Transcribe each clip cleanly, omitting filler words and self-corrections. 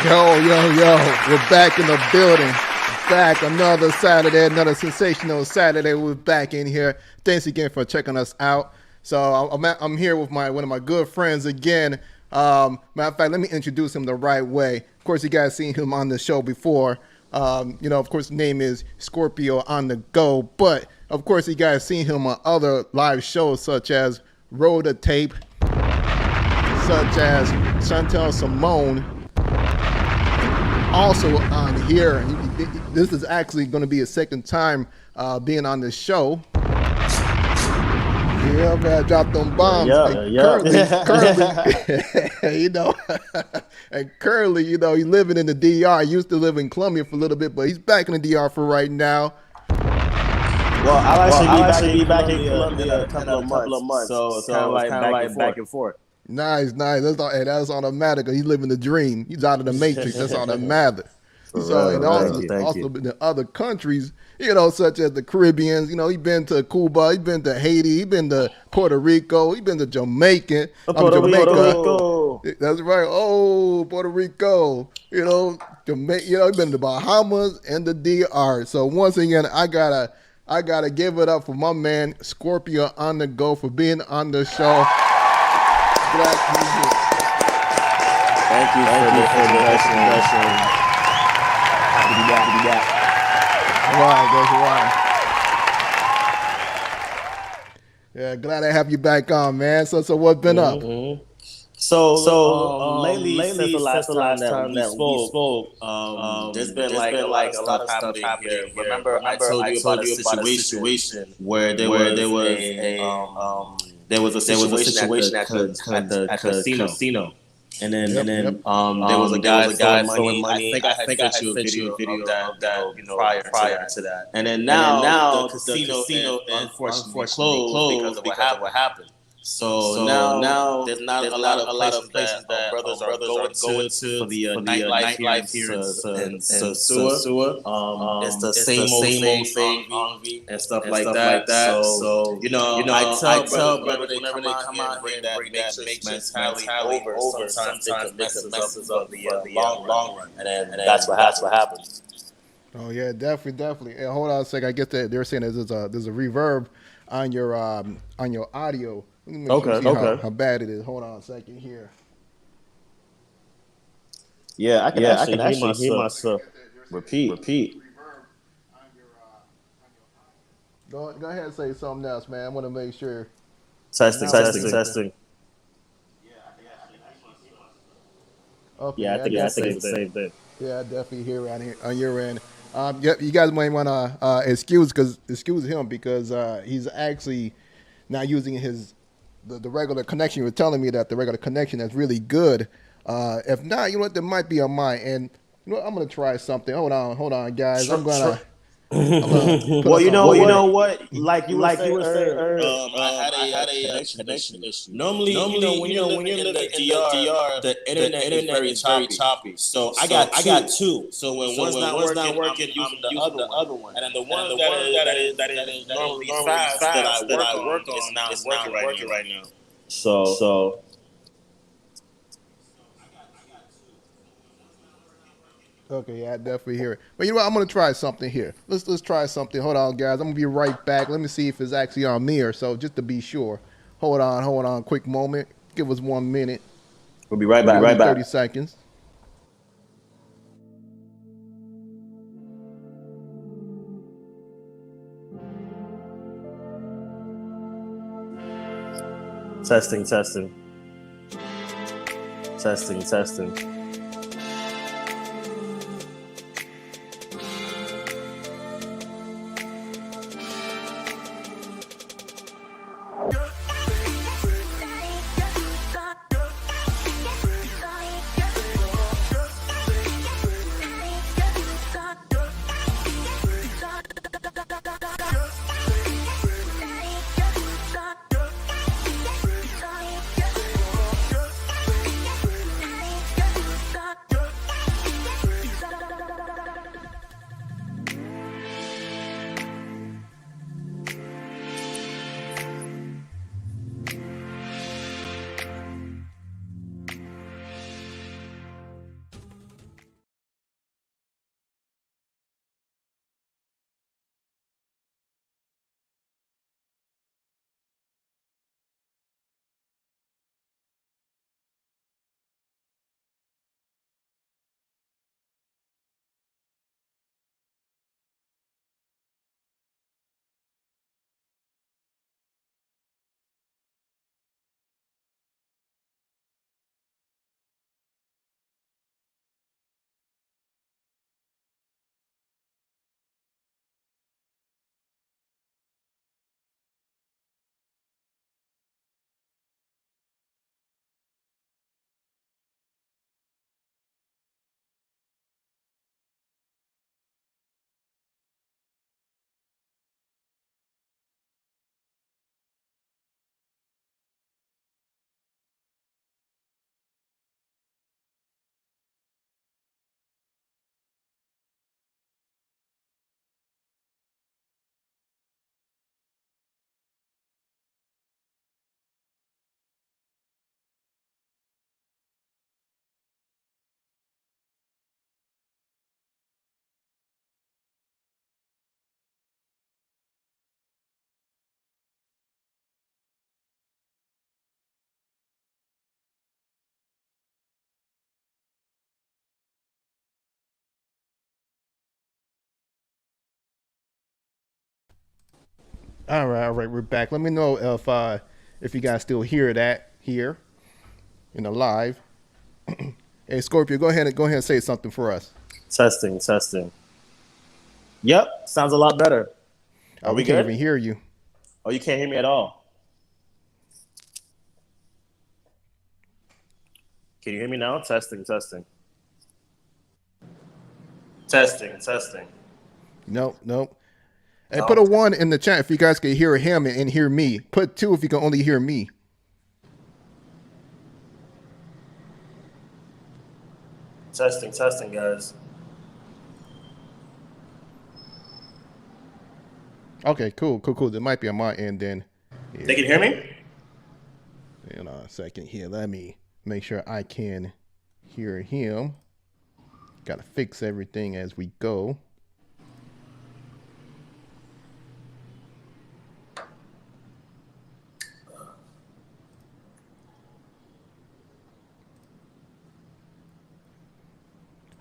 Yo, we're back in the building. Back another Saturday, another sensational Saturday. We're back in here. Thanks again for checking us out. So I'm here with one of my good friends again. Matter of fact, let me introduce him the right way. Of course, you guys seen him on the show before. Of course, his name is ScorpioOnTheGo. But, of course, you guys seen him on other live shows such as Roll the Tape, such as Chantel Simone. Also on here, this is actually going to be a second time being on the show. Yeah, man, drop them bombs. Currently, and currently, he's living in the DR. He used to live in Colombia for a little bit, but he's back in the DR for right now. Well, I'll actually be back in Colombia in a couple of months. So it's kind of like back and forth. Nice. That's all that matters. He's living the dream. He's out of the matrix. That's all that matters. So, and also been in other countries, such as the Caribbeans. He's been to Cuba, he's been to Haiti, he's been to Puerto Rico, he's been to Jamaica. Puerto Rico. That's right. Oh, Puerto Rico. Jamaica. He's been to Bahamas and the DR. So once again, I gotta give it up for my man ScorpioOnTheGo for being on the show. Glad to be here. Thank you for the introduction. Happy to be back. Right, that's right. Yeah, glad to have you back on, man. So what's been up? So lately, since the last time that we spoke, there's been like a lot of stuff happening here. Remember, I told you about a situation where there was a situation at the casino. And then there was a guy throwing money. I think I sent you a video of that prior to that. And then now the casino unfortunately closed because of what happened. So now there's not a lot of places that brothers are going to for the nightlife here in Sewer. It's the same old thing and stuff like that. So I tell brothers whenever they come out and bring that matrix mentality over, sometimes it messes up the long run, and that's what happens. Oh yeah, definitely. Hey, hold on a second. I guess that they're saying there's a reverb on your audio. Okay. How bad it is. Hold on a second here. Yeah, I can actually hear myself. Repeat. Go ahead and say something else, man. I want to make sure. Testing. Okay, I think it's the same thing. Yeah, I definitely hear around here on your end. You guys might want to excuse him because he's actually not using the regular connection. You were telling me that the regular connection is really good. If not, there might be on mine. And I'm gonna try something. Hold on, guys. Sure, I'm gonna. Well, you know what? Like you were saying earlier, I had a connection issue. Normally, when you're in the DR, the internet is very choppy. So I got two. So when one's not working, I'm using the other one. And then the one that is normally fast that I work on is not working right now. So. Okay, yeah, I definitely hear it. But you know what? I'm going to try something here. Let's try something. Hold on, guys. I'm going to be right back. Let me see if it's actually on me or so, just to be sure. Hold on. Quick moment. Give us 1 minute. We'll be right back. 30 seconds. Testing. All right, we're back. Let me know if you guys still hear that here in the live. Hey, Scorpio, go ahead and say something for us. Testing, testing. Yep, sounds a lot better. Are we can't good? even hear you. Oh, you can't hear me at all. Can you hear me now? Testing, testing. Testing, testing. Nope. Hey, No? put a 1 in the chat if you guys can hear him and hear me. Put 2 if you can only hear me. Testing, testing, guys. Okay, cool. There might be on my end then. Yeah. They can hear me? Hang on a second here. Let me make sure I can hear him. Got to fix everything as we go.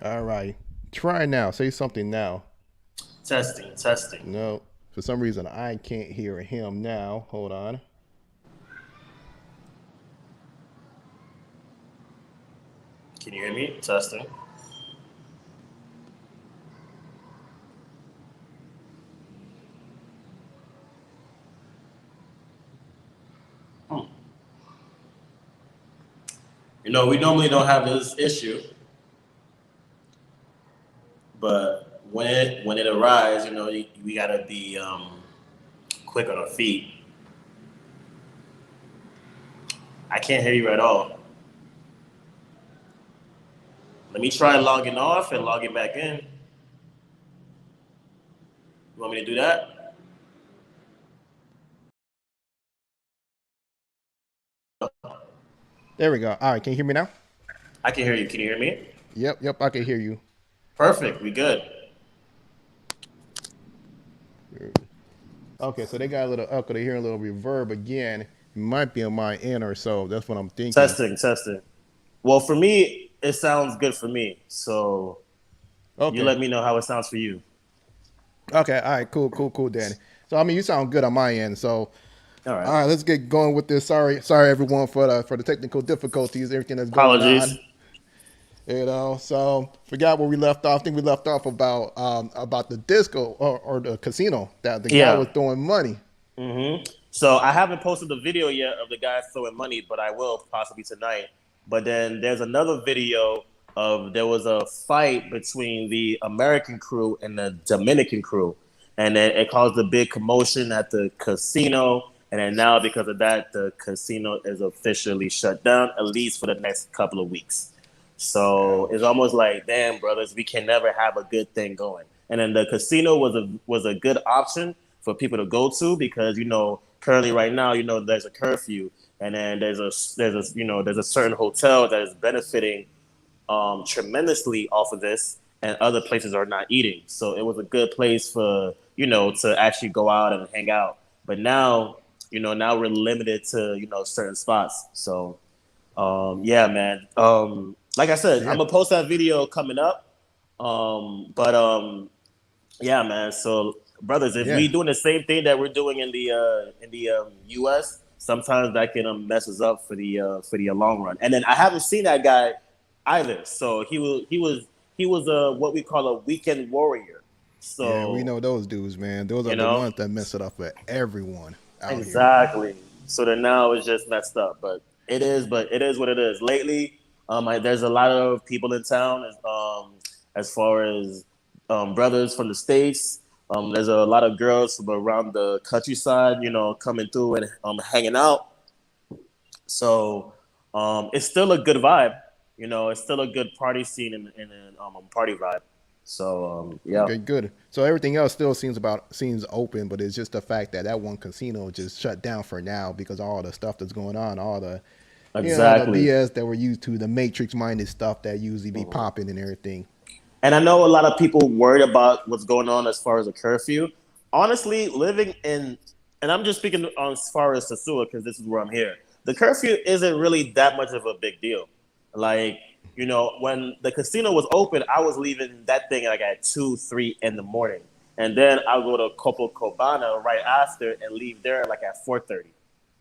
All right. Try now. Say something now. Testing, testing. No. For some reason, I can't hear him now. Hold on. Can you hear me? Testing. You know, we normally don't have this issue, but when it arises, you know, we gotta be quick on our feet. I can't hear you at all. Let me try logging off and logging back in. You want me to do that? There we go. All right, can you hear me now? I can hear you. Can you hear me? Yep, I can hear you. Perfect. We good. Okay, so they got a little echo. They hear a little reverb again. It might be on my end or so. That's what I'm thinking. Testing. Well, for me, it sounds good for me. So you let me know how it sounds for you. Okay, all right, cool, Danny. So I mean, you sound good on my end. So all right, let's get going with this. Sorry everyone for the technical difficulties, everything that's going on. You know, so forgot where we left off. I think we left off about the disco or the casino that the guy was throwing money. Mm-hmm. So I haven't posted the video yet of the guy throwing money, but I will possibly tonight. But then there's another video of there was a fight between the American crew and the Dominican crew, and then it caused a big commotion at the casino. And then now, because of that, the casino is officially shut down, at least for the next couple of weeks. So it's almost like, damn, brothers, we can never have a good thing going. And then the casino was a good option for people to go to because, you know, currently right now, you know, there's a curfew, and then there's a certain hotel that is benefiting tremendously off of this, and other places are not eating. So it was a good place for, you know, to actually go out and hang out. But now, you know, now we're limited to, you know, certain spots. So, yeah, man. Like I said, I'm gonna post that video coming up. Yeah, man. So, brothers, if we doing the same thing that we're doing in the U.S., sometimes that can mess us up for the long run. And then I haven't seen that guy either. So he was what we call a weekend warrior. So yeah, we know those dudes, man. Those are the ones that mess it up for everyone. Exactly. So then now it's just messed up, but it is what it is. Lately, there's a lot of people in town, as far as brothers from the States. There's a lot of girls from around the countryside, you know, coming through and hanging out. So it's still a good vibe, you know. It's still a good party scene and party vibe. So yeah. Okay, good. So everything else still seems open, but it's just the fact that one casino just shut down for now because of all the stuff that's going on, all the the BS that we're used to, the Matrix-minded stuff that usually be popping and everything. And I know a lot of people worried about what's going on as far as a curfew. Honestly, living in, and I'm just speaking as far as Sasua because this is where I'm here. The curfew isn't really that much of a big deal. Like, you know, when the casino was open, I was leaving that thing like at 2, 3 in the morning. and then I'll go to Copacabana right after and leave there like at 4:30.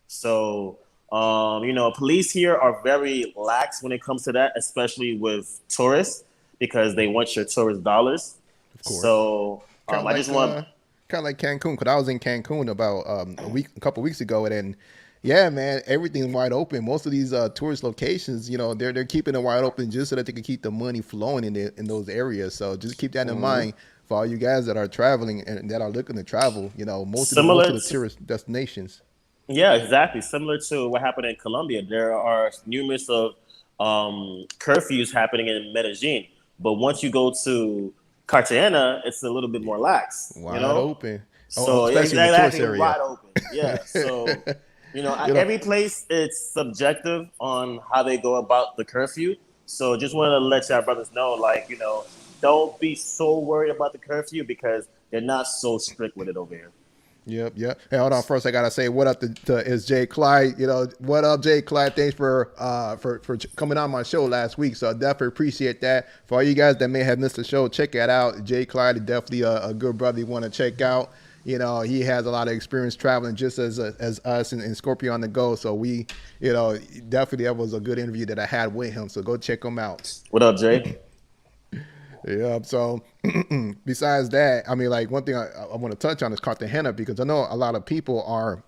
So, police here are very lax when it comes to that, especially with tourists because they want your tourist dollars. Of course. So, Kind of I like just want. kind of like Cancun, because I was in Cancun about a couple weeks ago, and then yeah, man, everything's wide open. Most of these tourist locations, they're keeping it wide open just so that they can keep the money flowing in those areas. So just keep that in mind for all you guys that are traveling and that are looking to travel. Most Similar of the to, tourist destinations. yeah, exactly. Similar to what happened in Colombia, there are numerous of curfews happening in Medellin. But once you go to Cartagena, it's a little bit more lax, Wide open. Oh, So yeah, especially in the tourist exactly, area. wide open. Yeah. So you know, every place it's subjective on how they go about the curfew. So just wanted to let y'all brothers know, like don't be so worried about the curfew because they're not so strict with it over here. Yep. Hey, hold on. First, I gotta say what up to is Jay Clyde. What up, Jay Clyde? Thanks for coming on my show last week. So I definitely appreciate that. For all you guys that may have missed the show, check that out. Jay Clyde is definitely a good brother you want to check out. He has a lot of experience traveling just as us in Scorpio on the go. So we, definitely that was a good interview that I had with him. So go check him out. What up, Jay? Yeah. So besides that, I mean, like one thing I want to touch on is Cartagena, because I know a lot of people are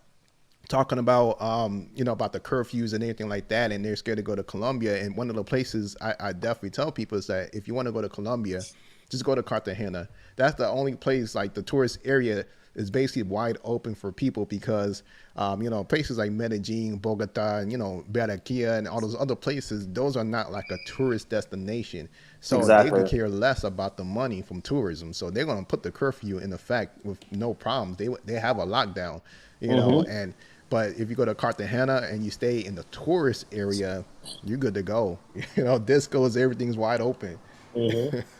talking about, about the curfews and anything like that, and they're scared to go to Colombia. And one of the places I definitely tell people is that if you want to go to Colombia, just go to Cartagena. That's the only place, like the tourist area is basically wide open for people because, places like Medellin, Bogota, and, Barranquilla and all those other places, those are not like a tourist destination. So they could Exactly. care less about the money from tourism. So they're going to put the curfew in effect with no problems. They have a lockdown, but if you go to Cartagena and you stay in the tourist area, you're good to go. Discos, everything's wide open.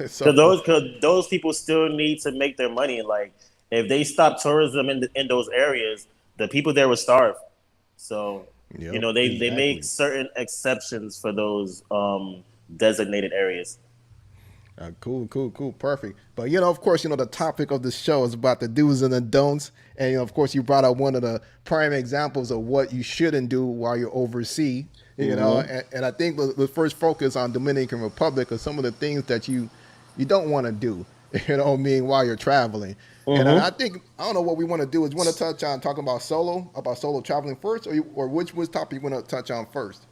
So Cause those people still need to make their money. Like if they stop tourism in those areas, the people there will starve. So yep, they make exactly. certain exceptions for those designated areas. Cool, perfect. But of course, the topic of the show is about the do's and the don'ts, and of course, you brought up one of the prime examples of what you shouldn't do while you're overseas. And I think we'll first focus on Dominican Republic or some of the things that you don't want to do. While you're traveling. And I think I don't know what we want to do. Is want to touch on talking about solo traveling first, or which topic you want to touch on first?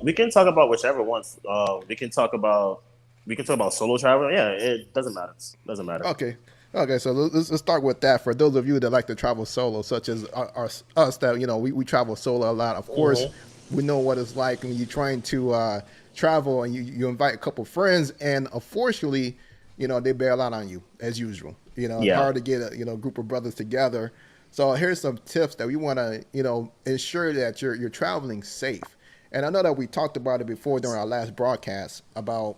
We can talk about whichever ones. We can talk about solo travel. Yeah, it doesn't matter. Doesn't matter. Okay. So let's start with that. For those of you that like to travel solo, such as us, that we travel solo a lot. Of course, we know what it's like when you're trying to travel and you invite a couple friends, and unfortunately, they bail out on you as usual. It's hard to get a group of brothers together. So here's some tips that we want to ensure that you're traveling safe. And I know that we talked about it before during our last broadcast about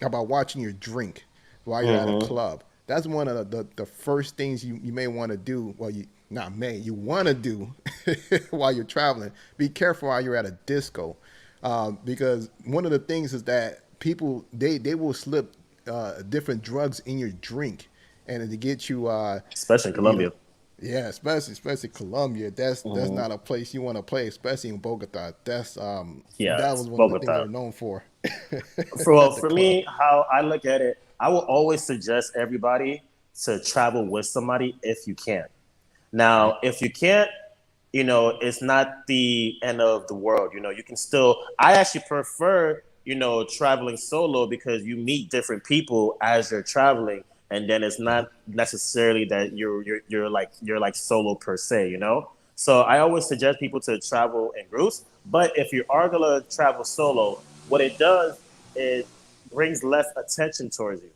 watching your drink while you're at a club. That's one of the first things you may want to do. Well, you want to do while you're traveling. Be careful while you're at a disco, because one of the things is that people they will slip different drugs in your drink, and to get you, especially in Colombia. Yeah, especially Colombia. That's not a place you want to play, especially in Bogota. That was one of the things they're known for. For me, how I look at it, I will always suggest everybody to travel with somebody if you can. Now, if you can't, it's not the end of the world. You can still. I actually prefer, traveling solo because you meet different people as you're traveling, and then it's not necessarily that you're like solo per se. So I always suggest people to travel in groups. But if you are gonna travel solo, what it does is brings less attention towards you.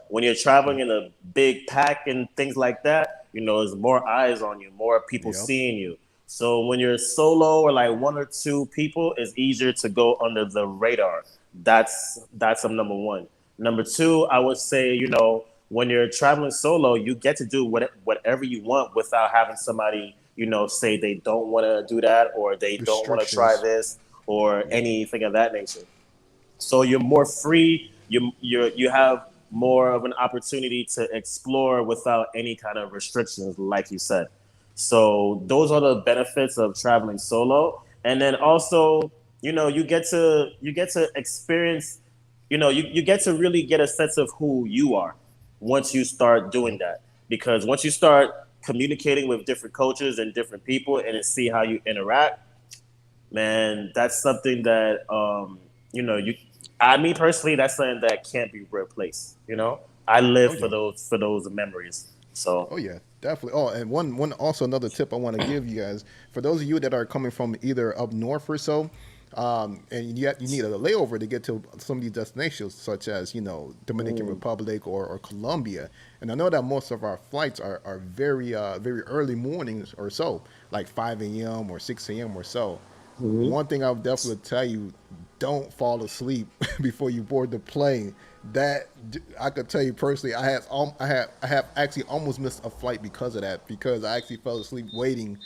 When you're traveling in a big pack and things like that, there's more eyes on you, more people seeing you. So when you're solo or like one or two people, it's easier to go under the radar. That's number one. Number two, I would say, when you're traveling solo, you get to do whatever you want without having somebody, say they don't want to do that or they don't want to try this or anything of that nature. So you're more free. You have more of an opportunity to explore without any kind of restrictions, like you said. So those are the benefits of traveling solo. And then also, you get to experience, you get to really get a sense of who you are once you start doing that. Because once you start communicating with different cultures and different people and see how you interact, man, that's something that me personally, that's something that can't be replaced. I live Oh for yeah. those memories. So Oh yeah, definitely. Oh, and one also another tip I want to give you guys for those of you that are coming from either up north or so, and you need a layover to get to some of these destinations, such as Dominican Republic or Colombia. And I know that most of our flights are very early mornings or so, like 5 a.m. or 6 a.m. or so. One thing I would definitely tell you: don't fall asleep before you board the plane. That I could tell you personally, I have actually almost missed a flight because of that, because I actually fell asleep waiting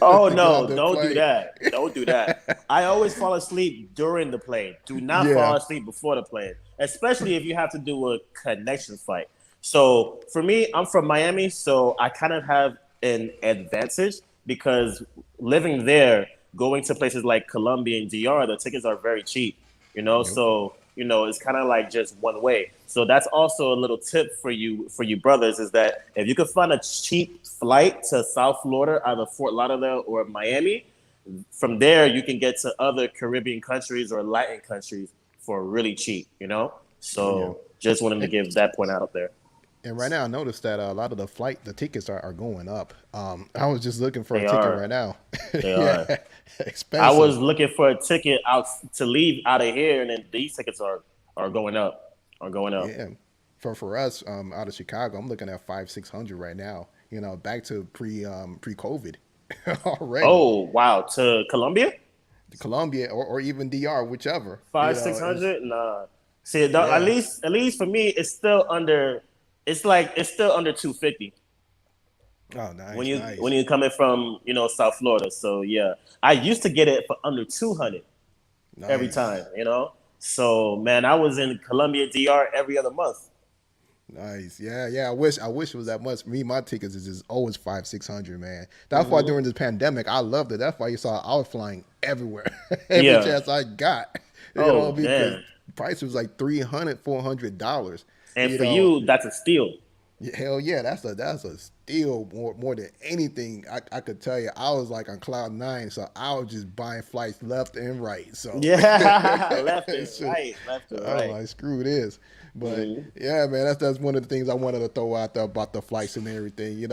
oh to get on no, the don't do plane. that. Don't do that. I always fall asleep during the plane. Do not Yeah. fall asleep before the plane, especially if you have to do a connection flight. So for me, I'm from Miami, so I kind of have an advantage because living there, going to places like Colombia and DR, the tickets are very cheap. Yep. So it's kind of like just one way. So that's also a little tip for you brothers is that if you could find a cheap flight to South Florida, either Fort Lauderdale or Miami, from there you can get to other Caribbean countries or Latin countries for really cheap. Oh yeah. So just wanted to And give that point out there. and right now I noticed that a lot of the tickets are going up. I was just looking for a They ticket are. right now. They are. Yeah, I was expensive. looking for a ticket out to leave out of here, and then these tickets are going up. Are going up. Yeah, for us out of Chicago, I'm looking at 500-600 right now. Back to pre COVID already. Oh wow, to Colombia, Colombia or even DR, whichever. five six It's hundred. Nah, see, yeah. at least for me, it's still under. It's still under 250 Oh, when nice, when nice, you're coming from South Florida. So yeah, I used to get it for under 200 every nice, time. So man, I was in Colombia, DR every other month. nice. Yeah, yeah. I wish it was that much. Me, my tickets is just always 500-600, man. That's why Hmm. during this pandemic, I loved it. That's why you saw I was flying everywhere, every Yeah. chance I got. Oh Because man. price was like $300-$400. And You for know, you, that's a steal. Yeah, hell yeah, that's a steal more than anything. I could tell you, I was like on cloud 9, so I was just buying flights left and right. So, Yeah, left and so right, left and I was right. like, screw this. But Hmm. yeah, man, that's one of the things I wanted to throw out there about the flights and everything.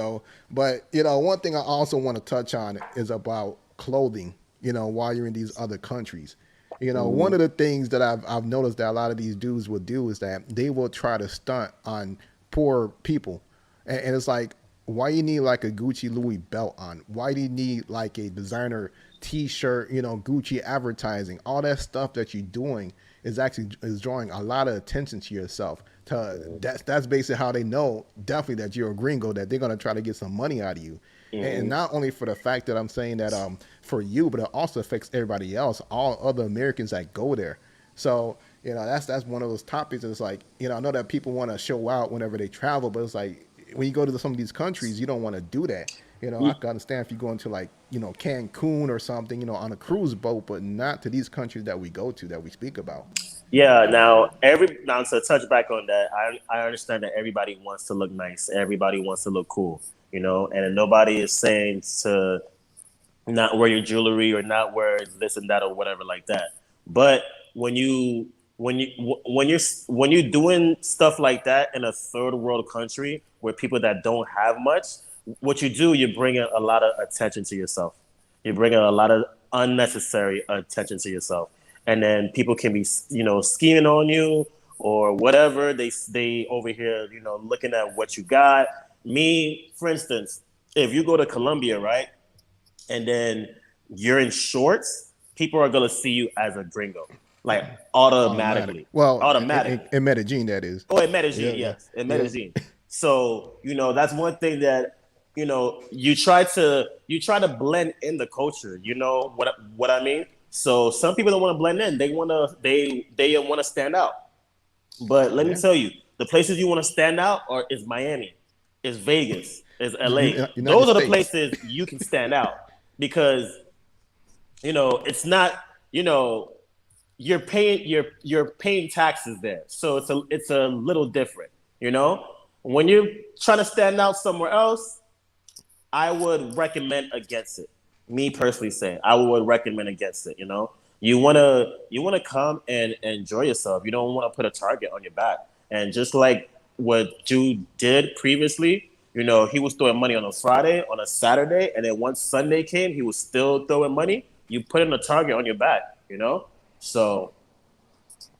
But one thing I also want to touch on is about clothing. While you're in these other countries. One Hmm. of the things that I've noticed that a lot of these dudes will do is that they will try to stunt on poor people, and it's like, why you need like a Gucci Louis belt on? Why do you need like a designer T-shirt? Gucci advertising, all that stuff that you're doing is drawing a lot of attention to yourself. That's basically how they know definitely that you're a gringo, that they're gonna try to get some money out of you. And Hmm. not only for the fact that I'm saying that for you, but it also affects everybody else, all other Americans that go there. So that's one of those topics. And it's like I know that people want to show out whenever they travel, but it's like when you go to some of these countries, you don't want to do that. I can understand if you go into like Cancun or something, on a cruise boat, but not to these countries that we go to that we speak about. Yeah. Now to touch back on that, I understand that everybody wants to look nice. Everybody wants to look cool. And nobody is saying to not wear your jewelry or not wear this and that or whatever like that. But when you when you're doing stuff like that in a third world country where people that don't have much, what you do, you bring a lot of attention to yourself. You bring a lot of unnecessary attention to yourself, and then people can be scheming on you or whatever. They over here looking at what you got. Me, for instance, if you go to Colombia, right? And then you're in shorts, people are gonna see you as a gringo, like Automatic. automatically, Well, automatically. in Medellin, that is. Oh, in Medellin, Yeah, yeah, yes, in yeah. Medellin. So that's one thing that you try to blend in the culture. You know what I mean? So some people don't want to blend in. They want to stand out. But let me Yeah. tell you, The places you want to stand out is Miami, is Vegas, is LA. United Those are the States. places you can stand out because it's not you're paying taxes there, so it's a little different. When you're trying to stand out somewhere else, I would recommend against it. Me personally saying, I would recommend against it. You wanna come and enjoy yourself. You don't want to put a target on your back. And just like what Jude did previously, he was throwing money on a Friday, on a Saturday, and then once Sunday came, he was still throwing money. You put in a target on your back. So.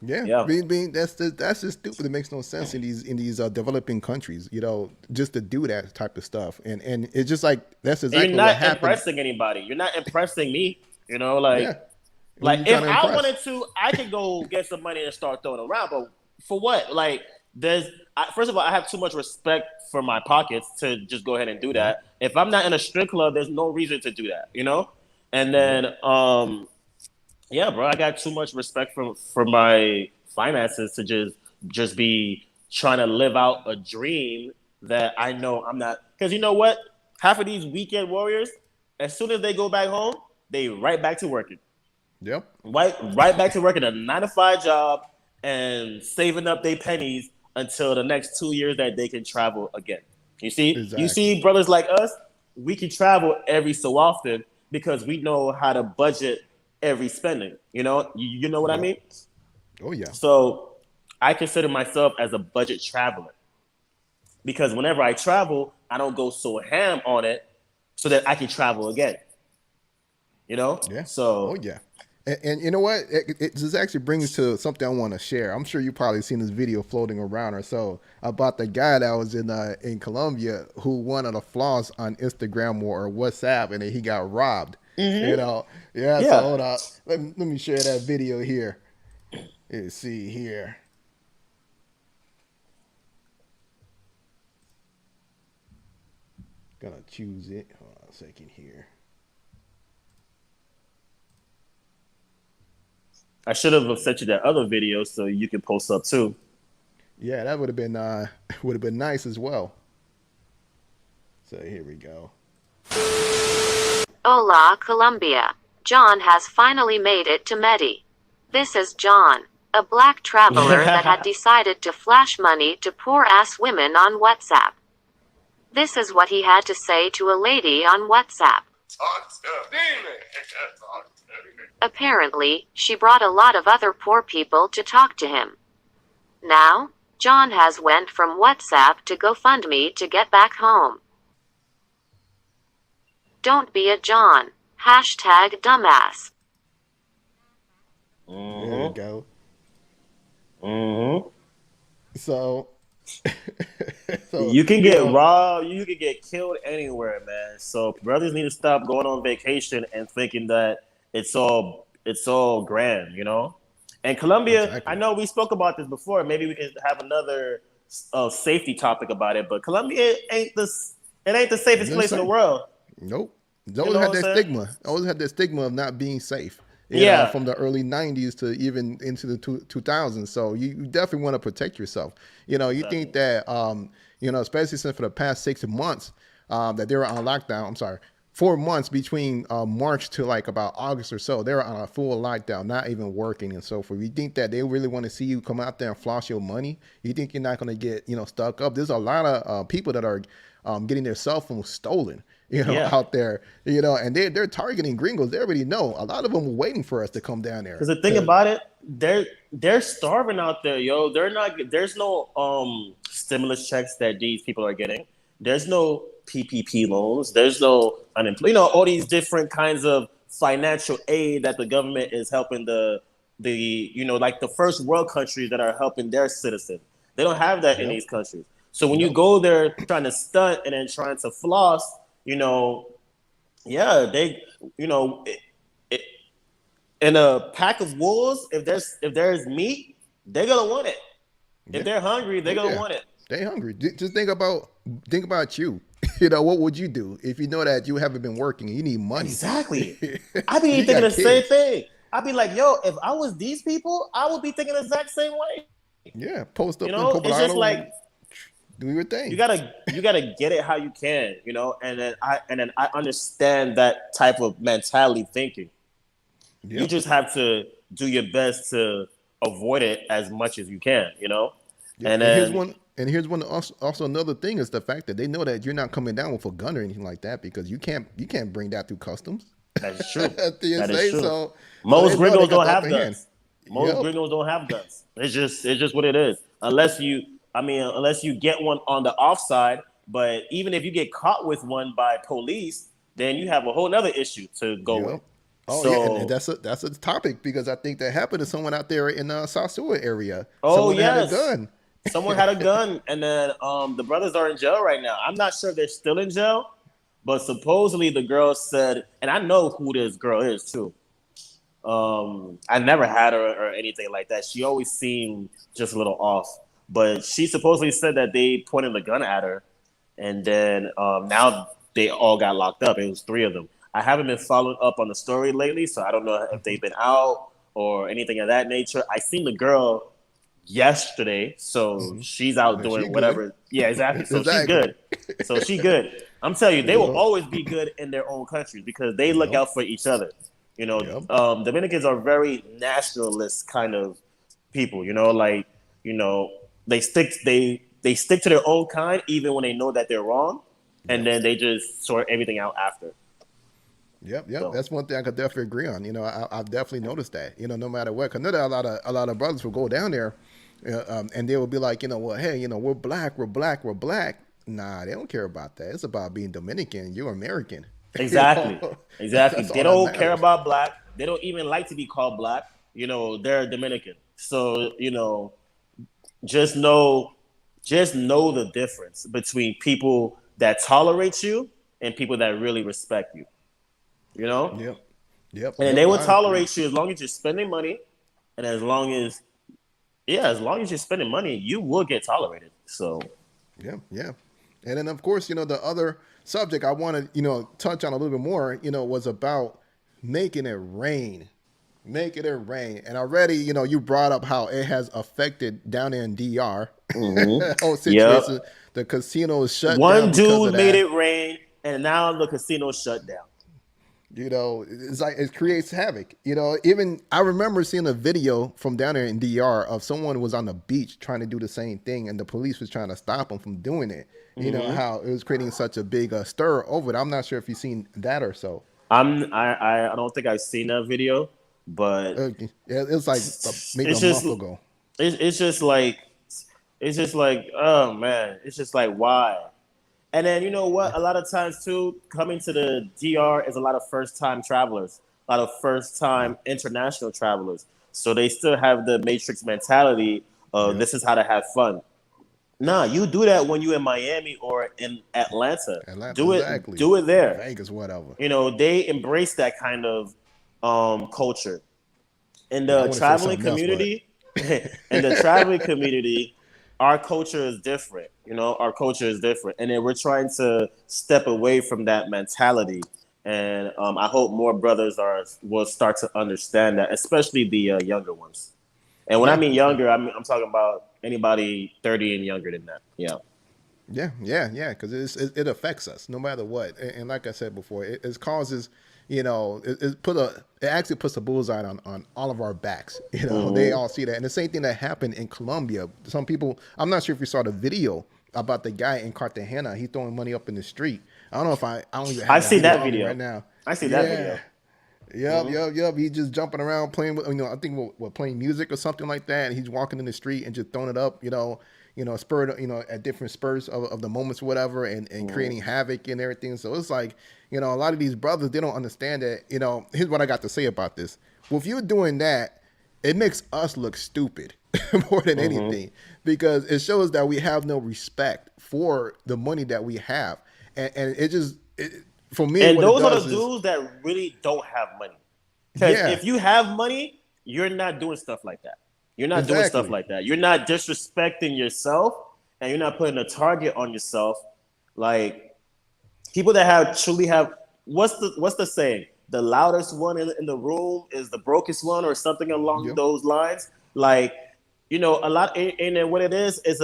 Yeah. Being that's just stupid. It makes no sense in these developing countries. Just to do that type of stuff, and it's just like that's exactly what happened. You're not impressing anybody. You're not impressing me. Yeah. Like if I wanted to, I could go get some money and start throwing around. But for what? Like first of all, I have too much respect for my pockets to just go ahead and do that. If I'm not in a strip club, there's no reason to do that. And then yeah, bro, I got too much respect for my finances to just be trying to live out a dream that I know I'm not. Because you know what? Half of these weekend warriors, as soon as they go back home, they right back to working. Yep. Right back to working a 9-to-5 job and saving up their pennies until the next 2 years that they can travel again. You see? Exactly. You see brothers like us, we can travel every so often because we know how to budget every spending. You know what I mean? Oh yeah. So I consider myself as a budget traveler because whenever I travel, I don't go so ham on it so that I can travel again. Yeah. So. Oh yeah. And you know what? It just actually brings to something I want to share. I'm sure you probably seen this video floating around or so about the guy that was in Colombia who wanted to floss on Instagram or WhatsApp, and then he got robbed. Mm-hmm. Yeah. So hold on. Let me share that video here. Let's see here. Gonna choose it. Hold on a second here. I should have sent you that other video so you can post up too. Yeah, that would have been nice as well. So here we go. Hola, Colombia. John has finally made it to Medellin. This is John, a black traveler that had decided to flash money to poor-ass women on WhatsApp. This is what he had to say to a lady on WhatsApp. Apparently, she brought a lot of other poor people to talk to him. Now, John has went from WhatsApp to GoFundMe to get back home. Don't be a John. #dumbass. There we go. Mm-hmm. So you can get robbed, you can get killed anywhere, man. So brothers need to stop going on vacation and thinking that it's all grand, And Colombia, exactly. I know we spoke about this before. Maybe we can have another safety topic about it. But Colombia ain't the safest place in the world. Nope. It always had that stigma. Always had that stigma of not being safe. From the early 90s to even into the 2000s. So you definitely want to protect yourself. You think that, especially since for the past 6 months that they were on lockdown. I'm sorry. 4 months between March to like about August or so, they were on a full lockdown, not even working and so forth. You think that they really want to see you come out there and floss your money? You think you're not going to get, stuck up? There's a lot of people that are getting their cell phones stolen, out there, and they're targeting gringos. They already know. A lot of them were waiting for us to come down there. Because the thing about it, they're starving out there, yo. There's no stimulus checks that these people are getting. There's no PPP loans. There's no unemployment. All these different kinds of financial aid that the government is helping the like the first world countries that are helping their citizens. They don't have that in these countries. So when you go there trying to stunt and then trying to floss, they, in a pack of wolves, if there's meat, they're gonna want it. If they're hungry, they're gonna want it. They're hungry. Just think about you. What would you do if you know that you haven't been working and you need money? Exactly. I'd be thinking the same thing. I'd be like, yo, if I was these people, I would be thinking the exact same way. Yeah, post You up in know, it's just Poblado and like do your thing. you gotta get it how you can, you know, and then I understand that type of mentality thinking. You Yep. just have to do your best to avoid it as much as you can, you know? Yep. And And here's then one. And here's one. Also, another thing is the fact that they know that you're not coming down with a gun or anything like that because you can't bring that through customs, that is true. That is TSA. true. So they Most know they gringos got don't the upper have hand. guns. Most Yep. gringos don't have guns. It's just what it is. Unless you get one on the offside, but even if you get caught with one by police, then you have a whole nother issue to go with. Yep. Oh yeah, and So, that's a topic because I think that happened to someone out there in South Seward area. oh Someone had a yes, gun. someone had a gun, and then the brothers are in jail right now. I'm not sure if they're still in jail, but supposedly the girl said, and I know who this girl is too. I never had her or anything like that. She always seemed just a little off. But she supposedly said that they pointed the gun at her, and then now they all got locked up. It was three of them. I haven't been following up on the story lately, so I don't know if they've been out or anything of that nature. I seen the girl yesterday, so she's out Yeah, she doing good. whatever. Yeah, exactly. So she's Exactly. good. So she good. I'm telling you, they will Yep. always be good in their own countries because they look Yep. out for each other. You know, Yep. Dominicans are very nationalist kind of people. You know, like you know, they stick to their own kind even when they know that they're wrong, and Yep. then they just sort everything out after. Yep, yep. So That's one thing I could definitely agree on. I've definitely noticed that. No matter what, because a lot of brothers will go down there, and they will be like, well, hey, we're black, we're black, we're black. Nah, they don't care about that. It's about being Dominican. You're American. exactly, exactly. That's They all that don't care matters. about black. They don't even like to be called black. You know, they're Dominican. So just know, just know the difference between people that tolerate you and people that really respect you. You know, Yep, yep, and they yep. will I agree. tolerate you as long as you're spending money, and as long as you're spending money, you will get tolerated. So, Yeah, yeah. And then of course, the other subject I want to, touch on a little bit more, was about making it rain. Making it rain. And already, you brought up how it has affected down in DR. Whole yep. situation. The casino is shut One down because of dude made that. it rain, and now the casino's shut down. It's like it creates havoc. Even I remember seeing a video from down there in DR of someone was on the beach trying to do the same thing, and the police was trying to stop them from doing it. How it was creating such a big stir over it. I'm not sure if you've seen that or so. I don't think I've seen that video, but Yeah, it was like maybe a it's just month ago. it's just like oh man, it's just like why? And then you know what? A lot of times too, coming to the DR is a lot of first time travelers, a lot of first time international travelers. So they still have the Matrix mentality of Yep. this is how to have fun. Nah, you do that when you're in Miami or in Atlanta. Atlanta, Do exactly. it there. Vegas, whatever. You know, they embrace that kind of culture. In Yeah, I the want to say traveling something else, but community, in the traveling community, our culture is different. You know, our culture is different, and then we're trying to step away from that mentality. And I hope more brothers will start to understand that, especially the younger ones. And when I yeah, mean younger, I'm talking about anybody 30 and younger than that. Yeah. yeah, because it affects us no matter what. And like I said before, it causes, it actually puts a bullseye on all of our backs. They all see that, and the same thing that happened in Colombia. Some people, I'm not sure if you saw the video about the guy in Cartagena. He's throwing money up in the street. I don't know if I don't even I have that see video that on me video. right now. I see that Yeah. video. Yep. He's just jumping around playing with, I think we're playing music or something like that. And he's walking in the street and just throwing it up, spurred, at different spurs of the moments, or whatever, and creating havoc and everything. So it's like, a lot of these brothers, they don't understand that, here's what I got to say about this. Well, if you're doing that, it makes us look stupid more than anything, because it shows that we have no respect for the money that we have. And for me, And what it those are does the is, dudes that really don't have money. Because yeah, if you have money, you're not doing stuff like that. You're not doing stuff exactly. like that. You're not disrespecting yourself, and you're not putting a target on yourself. Like people that truly have what's the saying? The loudest one in the room is the brokest one, or something along Yep. those lines. Like you know, a lot, and then what it is it's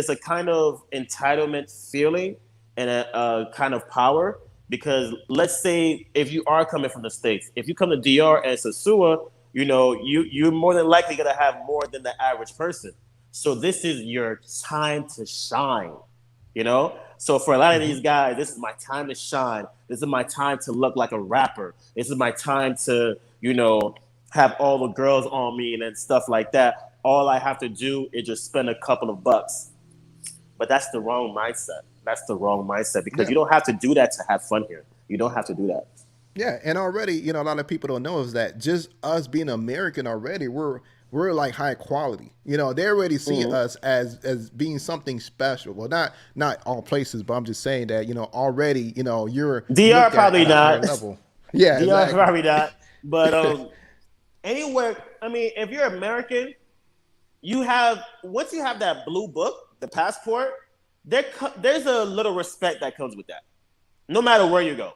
a kind of entitlement feeling and a kind of power. Because let's say if you are coming from the States, if you come to DR and Sasua, you know, you're more than likely gonna have more than the average person. So this is your time to shine, you know? So for a lot of these guys, this is my time to shine. This is my time to look like a rapper. This is my time to, you know, have all the girls on me and then stuff like that. All I have to do is just spend a couple of bucks. But that's the wrong mindset. That's the wrong mindset because you don't have to do that to have fun here. You don't have to do that. Yeah, and already, you know, a lot of people don't know is that just us being American already, we're like high quality. You know, they already see us as being something special. Well, not all places, but I'm just saying that, you know, already, you know, you're DR probably not. Level. Yeah, DR exactly. probably not. But anywhere, I mean, if you're American, once you have that blue book, the passport, there's a little respect that comes with that. No matter where you go.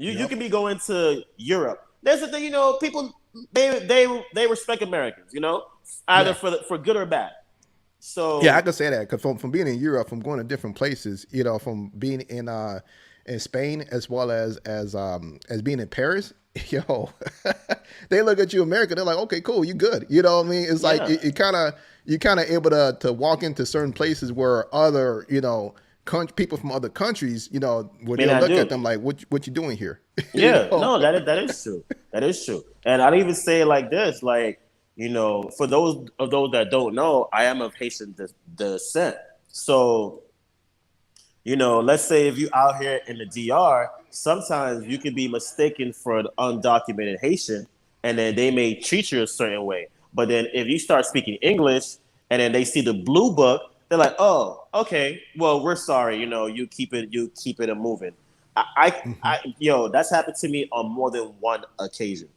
You can be going to Europe. There's a thing, you know, people they respect Americans, you know, either for good or bad. So yeah, I could say that because from being in Europe, from going to different places, you know, from being in Spain as well as being in Paris, yo, they look at you American, they're like, okay, cool, you good, you know what I mean? It's like you kind of able to walk into certain places where other, you know, people from other countries, you know, where they look at them like, what you doing here? Yeah, you know? no, that is true. That is true. And I'd even say it like this, like, you know, for those that don't know, I am of Haitian descent. So, you know, let's say if you out here in the DR, sometimes you can be mistaken for an undocumented Haitian, and then they may treat you a certain way. But then if you start speaking English, and then they see the blue book, they're like, oh, okay, well, we're sorry, you know, you keep it a moving. Yo, that's happened to me on more than one occasion.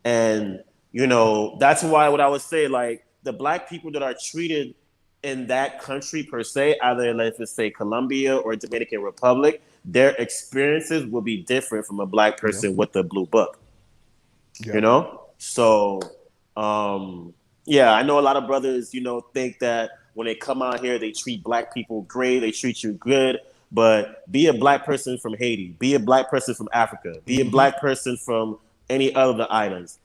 And, you know, that's why what I would say, like, the black people that are treated in that country per se, either let's say Colombia or Dominican Republic, their experiences will be different from a black person with the blue book. You know? So, yeah, I know a lot of brothers, you know, think that when they come out here, they treat black people great, they treat you good. But be a black person from Haiti, be a black person from Africa, be a black person from any other islands.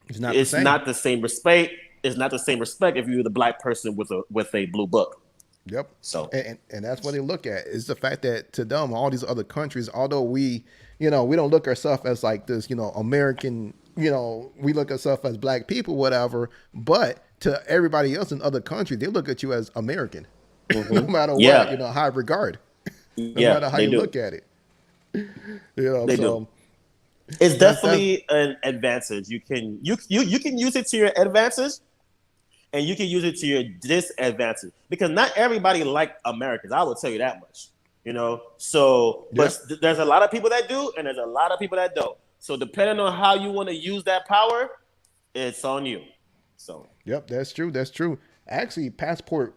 It's not the same respect. It's not the same respect if you're the black person with a blue book. Yep. So and that's what they look at is the fact that to them, all these other countries, although we, you know, we don't look ourselves as like this, you know, American, you know, we look ourselves as black people, whatever. But to everybody else in other countries, they look at you as American, no matter what, you know, high regard. No matter how you look at it, you know. They do. It's definitely an advantage. You can use it to your advantage, and you can use it to your disadvantage. Because not everybody like Americans. I will tell you that much. You know. So, but there's a lot of people that do, and there's a lot of people that don't. So, depending on how you want to use that power, it's on you. So. Yep, that's true. That's true. Actually, passport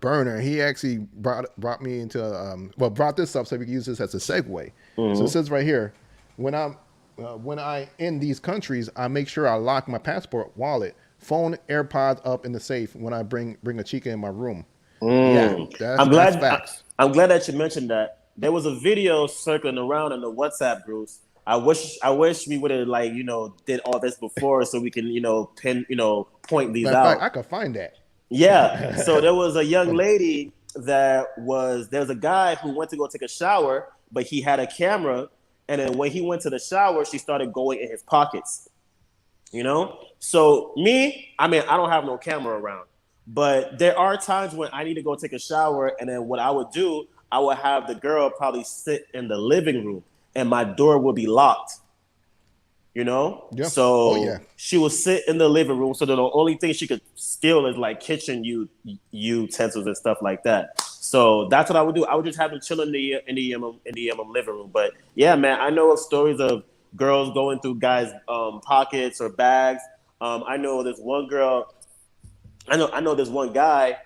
burner. He actually brought me into brought this up so we can use this as a segue. So it says right here, when I in these countries, I make sure I lock my passport, wallet, phone, AirPods up in the safe when I bring a chica in my room. Yeah, that's facts. I'm glad that you mentioned that. There was a video circling around in the WhatsApp groups. I wish we would have, like, you know, did all this before so we can, you know, point these out. Fact, I could find that. Yeah. So there was a young lady there was a guy who went to go take a shower, but he had a camera. And then when he went to the shower, she started going in his pockets, you know? So I don't have no camera around, but there are times when I need to go take a shower. And then what I would do, I would have the girl probably sit in the living room and my door would be locked. You know, so she would sit in the living room. So the only thing she could steal is like kitchen utensils and stuff like that. So that's what I would do. I would just have them chill in the living room. But yeah, man, I know of stories of girls going through guys' pockets or bags. I know this one girl. I know this one guy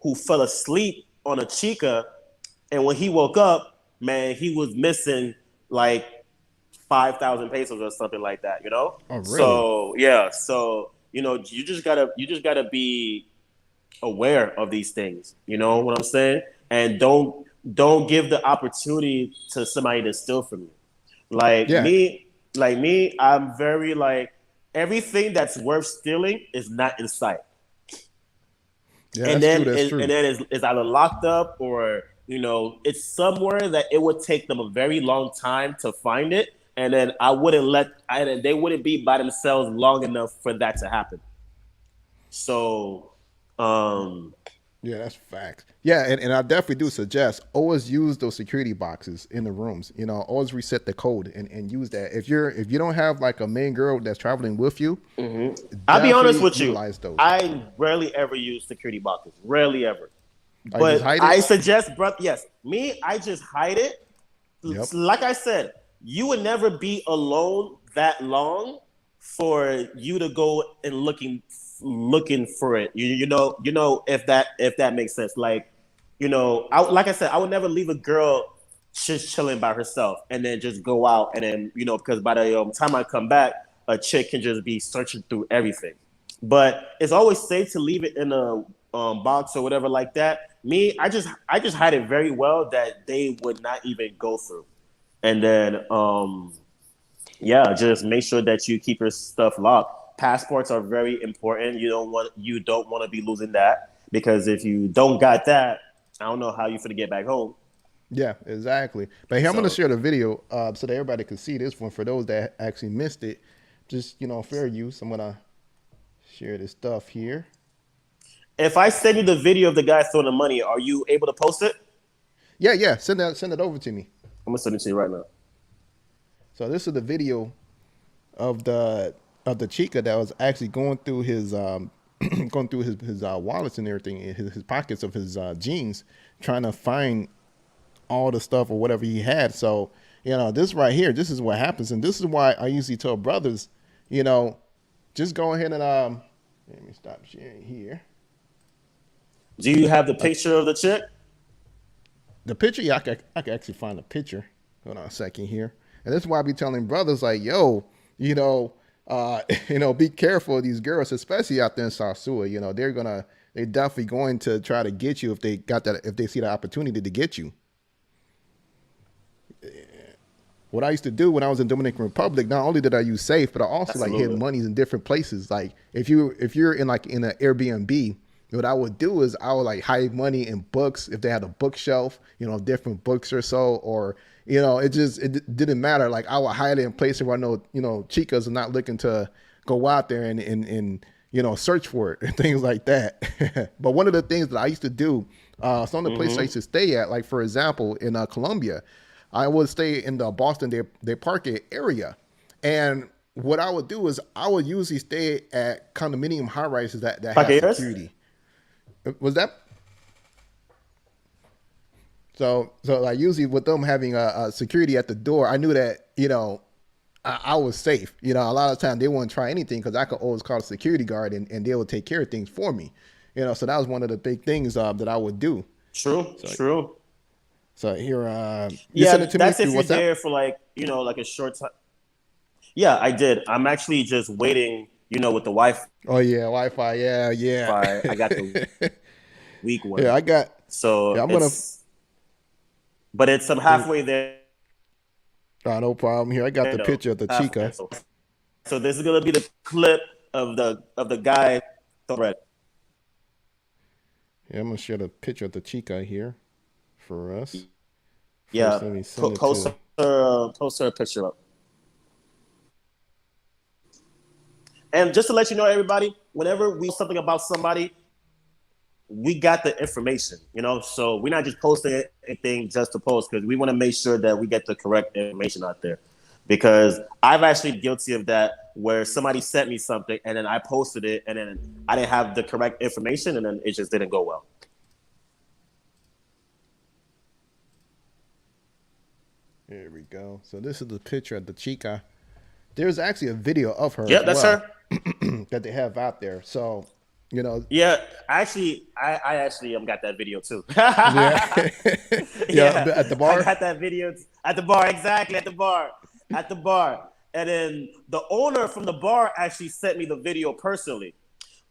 who fell asleep on a chica, and when he woke up, man, he was missing like 5,000 pesos or something like that, you know? Oh, really? So, yeah. So, you know, you just gotta be aware of these things. You know what I'm saying? And don't give the opportunity to somebody to steal from you. Like me, I'm very like everything that's worth stealing is not in sight. Yeah, and then it's either locked up or it's somewhere that it would take them a very long time to find it, and then they wouldn't be by themselves long enough for that to happen. So, yeah, that's facts. Yeah, and I definitely do suggest always use those security boxes in the rooms. Always reset the code and use that. If you don't have like a main girl that's traveling with you, I'll be honest with you. I rarely ever use security boxes. Rarely ever. But I suggest, bro. Yes, I just hide it. Yep. Like I said, you would never be alone that long for you to go and looking for it. You know if that makes sense. Like, like I said, I would never leave a girl just chilling by herself and then just go out and then because by the time I come back, a chick can just be searching through everything. But it's always safe to leave it in a box or whatever like that. I just hide it very well that they would not even go through. And then just make sure that you keep your stuff locked. Passports are very important. You don't want to be losing that, because if you don't got that, I don't know how you're gonna get back home. Yeah, exactly. But here, I'm going to share the video so that everybody can see this one. For those that actually missed it, just fair use. I'm going to share this stuff here. If I send you the video of the guy throwing the money, are you able to post it? Yeah. Send it over to me. I'm gonna send it to you right now. So this is the video of the chica that was actually going through his wallets and everything, his pockets of his jeans, trying to find all the stuff or whatever he had. So this right here, this is what happens, and this is why I usually tell brothers, just go ahead and let me stop sharing here. Do you have the picture of the chick? The picture, yeah, I can actually find the picture. Hold on a second here. And this is why I be telling brothers like, yo, be careful of these girls, especially out there in South Sua. They're definitely going to try to get you if they see the opportunity to get you. What I used to do when I was in Dominican Republic, not only did I use safe, but I also hid monies in different places. Like if you're in in an Airbnb, what I would do is I would hide money in books if they had a bookshelf, different books or so, or it didn't matter. Like I would hide it in places where I know chicas are not looking to go out there and search for it and things like that. But one of the things that I used to do, some of the places I used to stay at, like for example in Colombia, I would stay in the Boston Day Parque area, and what I would do is I would usually stay at condominium high rises that have security. Was that? So like usually with them having a security at the door, I knew that I was safe. A lot of times they wouldn't try anything because I could always call a security guard and they would take care of things for me. So that was one of the big things that I would do. True. So here, you sent it to that's me if you're there for like a short time. Yeah, I did. I'm actually just waiting. With the Wi-Fi. Oh yeah, Wi-Fi. Yeah. I got the weak one. Yeah, I got. So yeah, but it's halfway there. Oh, no problem. Here, I got the picture of the chica. So this is gonna be the clip of the guy. Yeah, I'm gonna share the picture of the chica here for us. First, post her picture up. And just to let you know, everybody, whenever we something about somebody, we got the information, so we're not just posting anything just to post, because we want to make sure that we get the correct information out there. Because I've actually been guilty of that, where somebody sent me something and then I posted it and then I didn't have the correct information and then it just didn't go well. Here we go. So this is the picture of the chica. There's actually a video of her. Yeah, that's her. That they have out there. So, Yeah, actually, I actually got that video too. Yeah. Yeah, at the bar. I got that video at the bar. Exactly, at the bar. And then the owner from the bar actually sent me the video personally.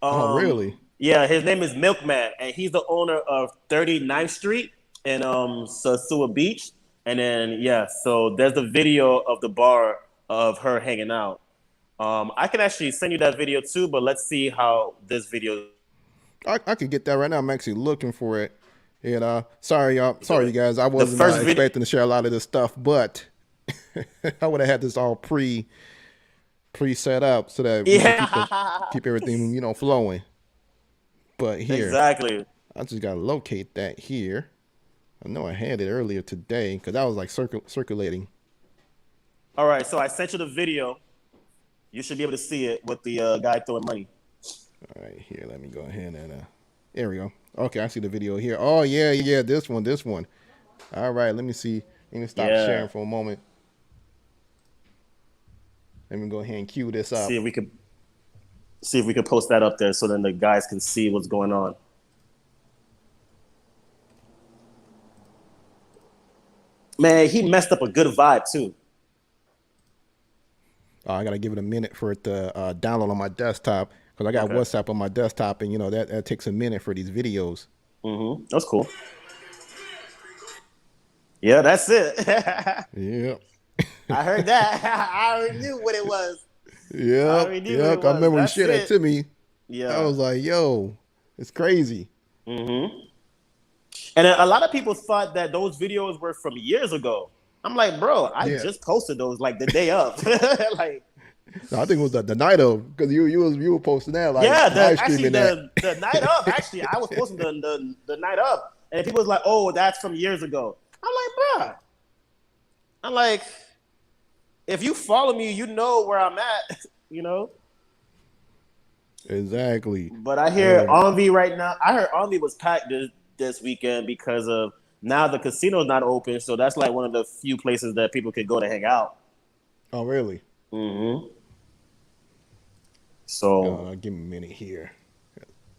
Oh, really? Yeah, his name is Milkman, and he's the owner of 39th Street in Sasua Beach. And then so there's a video of the bar of her hanging out. I can actually send you that video too, but let's see how this video. I could get that right now. I'm actually looking for it. And sorry, y'all. Sorry, you guys. I wasn't expecting to share a lot of this stuff, but I would have had this all pre set up so that we can keep everything flowing. But here, exactly. I just gotta locate that here. I know I had it earlier today because I was like circulating. All right, so I sent you the video. You should be able to see it with the guy throwing money. All right, here. Let me go ahead and there we go. Okay, I see the video here. Oh yeah, this one. All right, let me see. Let me stop sharing for a moment. Let me go ahead and cue this up. See if we could post that up there so then the guys can see what's going on. Man, he messed up a good vibe too. I gotta give it a minute for it to download on my desktop because I got WhatsApp on my desktop, and that takes a minute for these videos. Mm-hmm. That's cool. Yeah, that's it. Yeah. I heard that. I already knew what it was. Yeah. I remember when you shared that to me. Yeah. I was like, yo, it's crazy. Mm-hmm. And a lot of people thought that those videos were from years ago. I'm like, bro, I just posted those like the day of. Like, no, I think it was the night of, because you were posting that like the night of. Actually, I was posting the night of, and people was like, oh, that's from years ago. I'm like, bro. I'm like, if you follow me, you know where I'm at, Exactly. But I hear Envy right now. I heard Envy was packed this weekend because of now the casino's not open, so that's like one of the few places that people could go to hang out. Oh, really? Mm-hmm. So give me a minute here.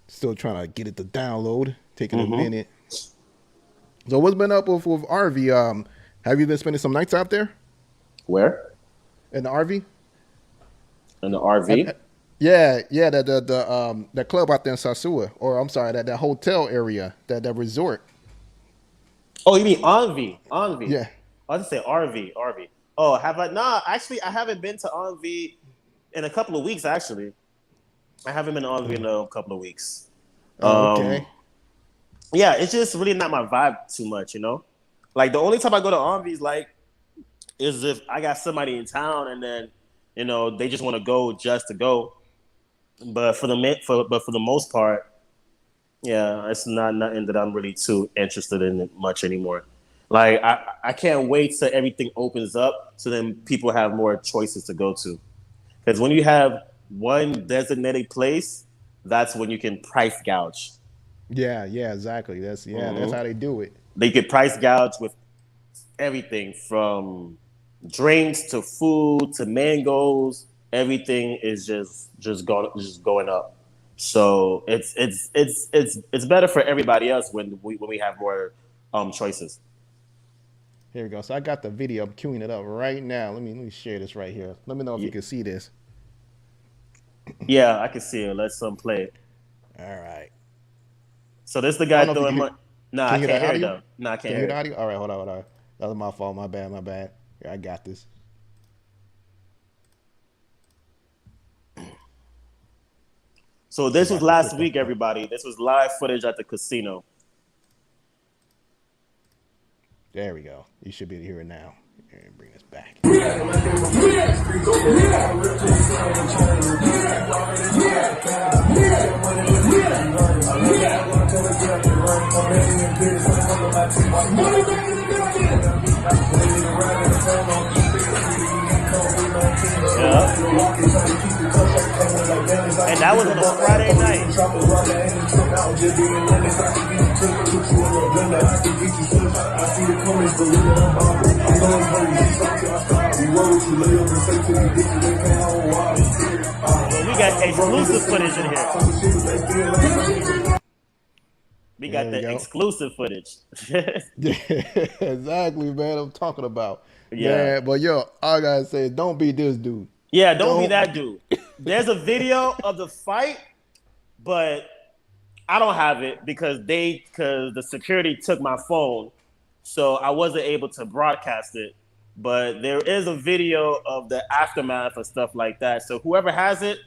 Still trying to get it to download. Taking a minute. So what's been up with RV? Have you been spending some nights out there? Where? In the RV? In the RV? Yeah, the club out there in Sasua, or I'm sorry, that hotel area, that resort. Oh, you mean Envy? Yeah. I was say RV. Oh, have I? Nah, actually, I haven't been to Envy in a couple of weeks. Actually, I haven't been to Envy in a couple of weeks. Okay. Yeah, it's just really not my vibe too much, Like the only time I go to Envy is if I got somebody in town and then they just want to go just to go. But for the most part, yeah, it's not nothing that I'm really too interested in much anymore. Like I can't wait till everything opens up so then people have more choices to go to. Because when you have one designated place, that's when you can price gouge. Yeah, exactly. That's how they do it. They could price gouge with everything from drinks to food to mangoes. Everything is just going up. So it's better for everybody else when we have more choices. Here we go. So I got the video. I'm queuing it up right now. Let me share this right here. Let me know if you can see this. Yeah, I can see it. Let's play it. All right. So this is the guy throwing money. Nah, I can't hear it though. Nah, I can't hear the audio. All right, hold on. That was my fault. My bad. Yeah, I got this. So this was last week, everybody. This was live footage at the casino. There we go. You should be able to hear it now. Here, bring this back. And that was on a Friday night. We got exclusive footage in here. We got the exclusive footage. Yeah, exactly, man. I'm talking about. Yeah. Man, but yo, all I gotta say is don't be this dude. Yeah, don't be that dude. There's a video of the fight, but I don't have it because the security took my phone, so I wasn't able to broadcast it. But there is a video of the aftermath of stuff like that. So whoever has it,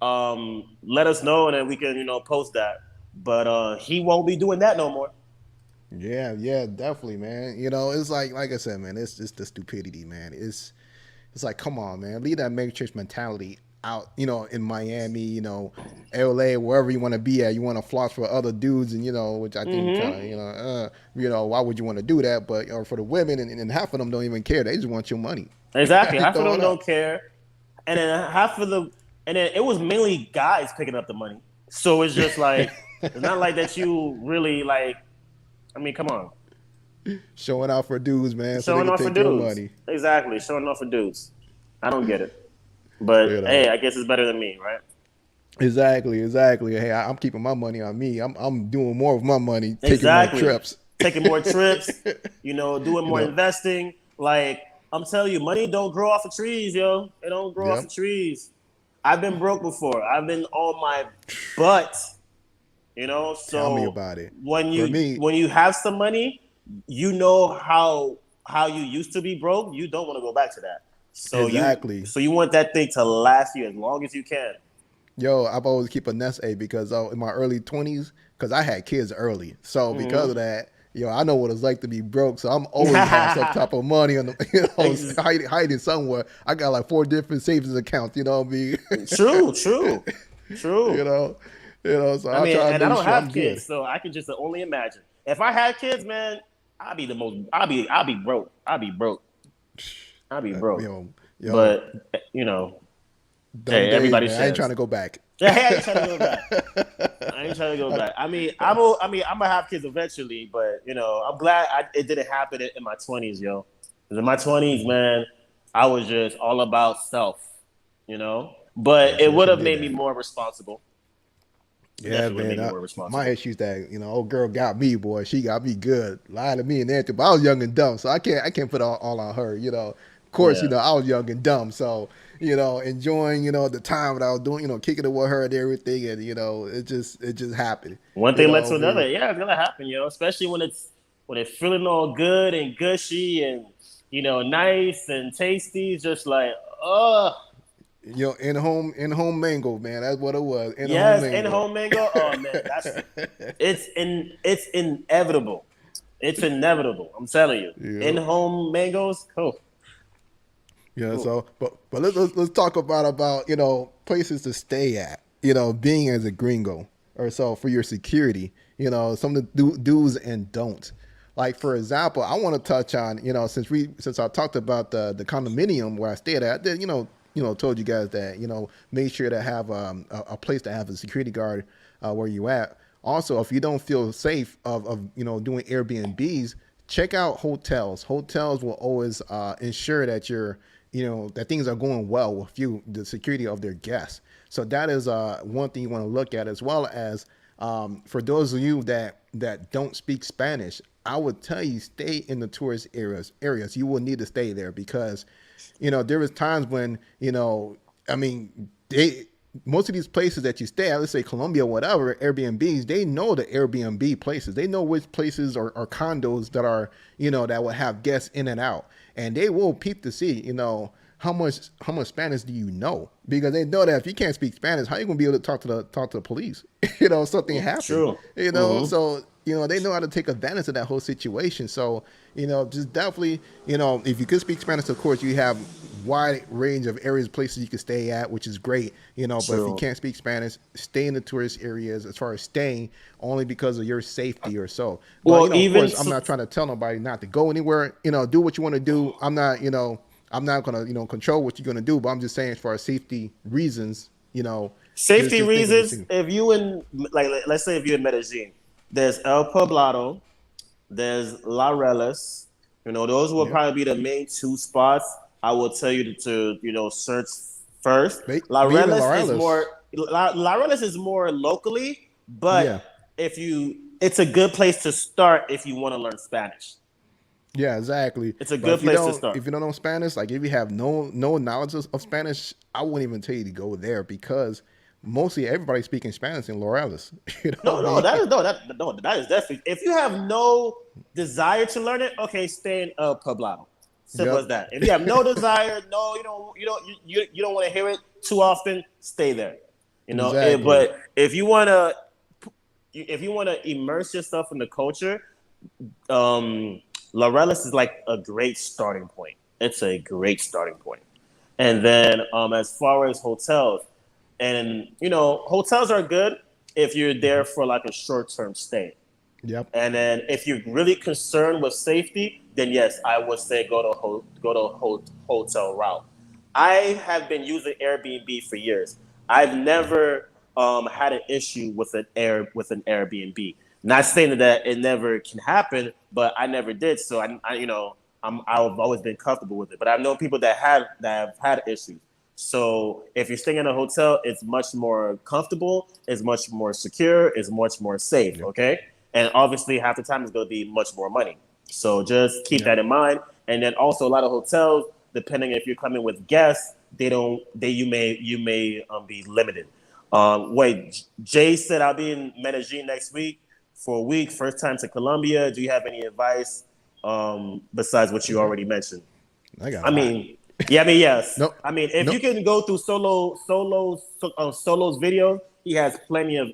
let us know, and then we can post that. But he won't be doing that no more. Yeah, definitely, man. It's like I said, man, it's just the stupidity, man. It's like, come on, man, leave that matrix mentality out. In Miami, LA, wherever you want to be at, you want to floss for other dudes, and which I think kind of, why would you want to do that? But for the women, and half of them don't even care. They just want your money. Exactly, half of them don't care, and then it was mainly guys picking up the money. So it's just like it's not like that you really like. I mean, come on. Showing out for dudes, man. Showing off for dudes. Money. Exactly. Showing off for dudes. I don't get it. But, hey, I guess it's better than me, right? Exactly. Hey, I'm keeping my money on me. I'm doing more of my money, taking more trips. Taking more trips, doing more investing. Like, I'm telling you, money don't grow off of trees, yo. It don't grow off of trees. I've been broke before. I've been on my butt. So tell me about it. When you have some money, how you used to be broke. You don't want to go back to that. So exactly. You want that thing to last you as long as you can. Yo, I've always keep a nest egg because in my early 20s, because I had kids early. So because of that, I know what it's like to be broke. So I'm always have some type of money on the, hiding somewhere. I got like 4 different savings accounts. You know what I mean? True. So I mean, and I don't have kids, so I can just only imagine. If I had kids, man, I'd be broke. I'd be broke. But hey, everybody says. I ain't trying to go back. I ain't trying to go back. I mean, I'm gonna have kids eventually, but I'm glad it didn't happen in my 20s, yo. Because in my 20s, man, I was just all about self, But it would have made me more responsible. Yeah, man. My issues that old girl got me, boy. She got me good, lied to me and everything. But I was young and dumb, so I can't put all on her. Of course, I was young and dumb, so enjoying the time that I was doing, kicking it with her and everything, and it just happened. One thing led to another. Yeah, it's gonna happen, Especially when it's feeling all good and gushy and nice and tasty. It's just like in-home mango, man. That's what it was. In-home mango. Oh man, it's inevitable. It's inevitable. I'm telling you. Yeah. In-home mangoes. Cool. Yeah. Cool. So, but let's talk about places to stay at. Being as a gringo or so for your security. Some of the do's and don'ts. Like for example, I want to touch on since I talked about the condominium where I stayed at. Told you guys that, make sure to have a place to have a security guard where you at. Also, if you don't feel safe of doing Airbnbs, check out hotels. Hotels will always ensure that that things are going well with the security of their guests. So that is one thing you want to look at, as well as for those of you that don't speak Spanish, I would tell you stay in the tourist areas. You will need to stay there because there is times when, most of these places that you stay at, let's say Colombia, whatever, Airbnbs, they know the Airbnb places. They know which places or condos that are, that will have guests in and out. And they will peep to see, how much Spanish do you know? Because they know that if you can't speak Spanish, how are you going to be able to talk to the police? Something happened. True. So, they know how to take advantage of that whole situation. So, just definitely, if you could speak Spanish, of course, you have wide range of areas, places you can stay at, which is great, but if you can't speak Spanish, stay in the tourist areas as far as staying only because of your safety or so. But, of course, I'm not trying to tell nobody not to go anywhere, do what you want to do. I'm not going to, control what you're going to do, but I'm just saying as far as safety reasons, Safety reasons, if you let's say if you're in Medellin, there's El Poblado, there's La Reles, those will probably be the main 2 spots I will tell you to search first. La Reles is more locally, but it's a good place to start if you want to learn Spanish. Yeah, exactly. It's a good place to start. If you don't know Spanish, like if you have no knowledge of Spanish, I wouldn't even tell you to go there because mostly everybody speaking Spanish in Laureles. You know No, what I mean? that is definitely. If you have no desire to learn it, okay, stay in Poblado. Simple as that. If you have no desire, no, you don't want to hear it too often, stay there. You know, Exactly. but if you wanna immerse yourself in the culture, Laureles is like a great starting point. It's a great starting point. And then as far as hotels, and hotels are good if you're there for like a short-term stay. Yep. And then if you're really concerned with safety, then yes, I would say go to hotel route. I have been using Airbnb for years. I've never had an issue with an Airbnb. Not saying that it never can happen, but I never did. So I've always been comfortable with it. But I've known people that have had issues. So if you're staying in a hotel, it's much more comfortable, it's much more secure, it's much more safe. Yep. Okay, and obviously half the time it's going to be much more money. So just keep that in mind. And then also a lot of hotels, depending if you're coming with guests, you may be limited. Jay said I'll be in Medellin next week for a week. First time to Colombia. Do you have any advice besides what you already mentioned? Yes. Nope. I mean, if you can go through Solo's video, he has plenty of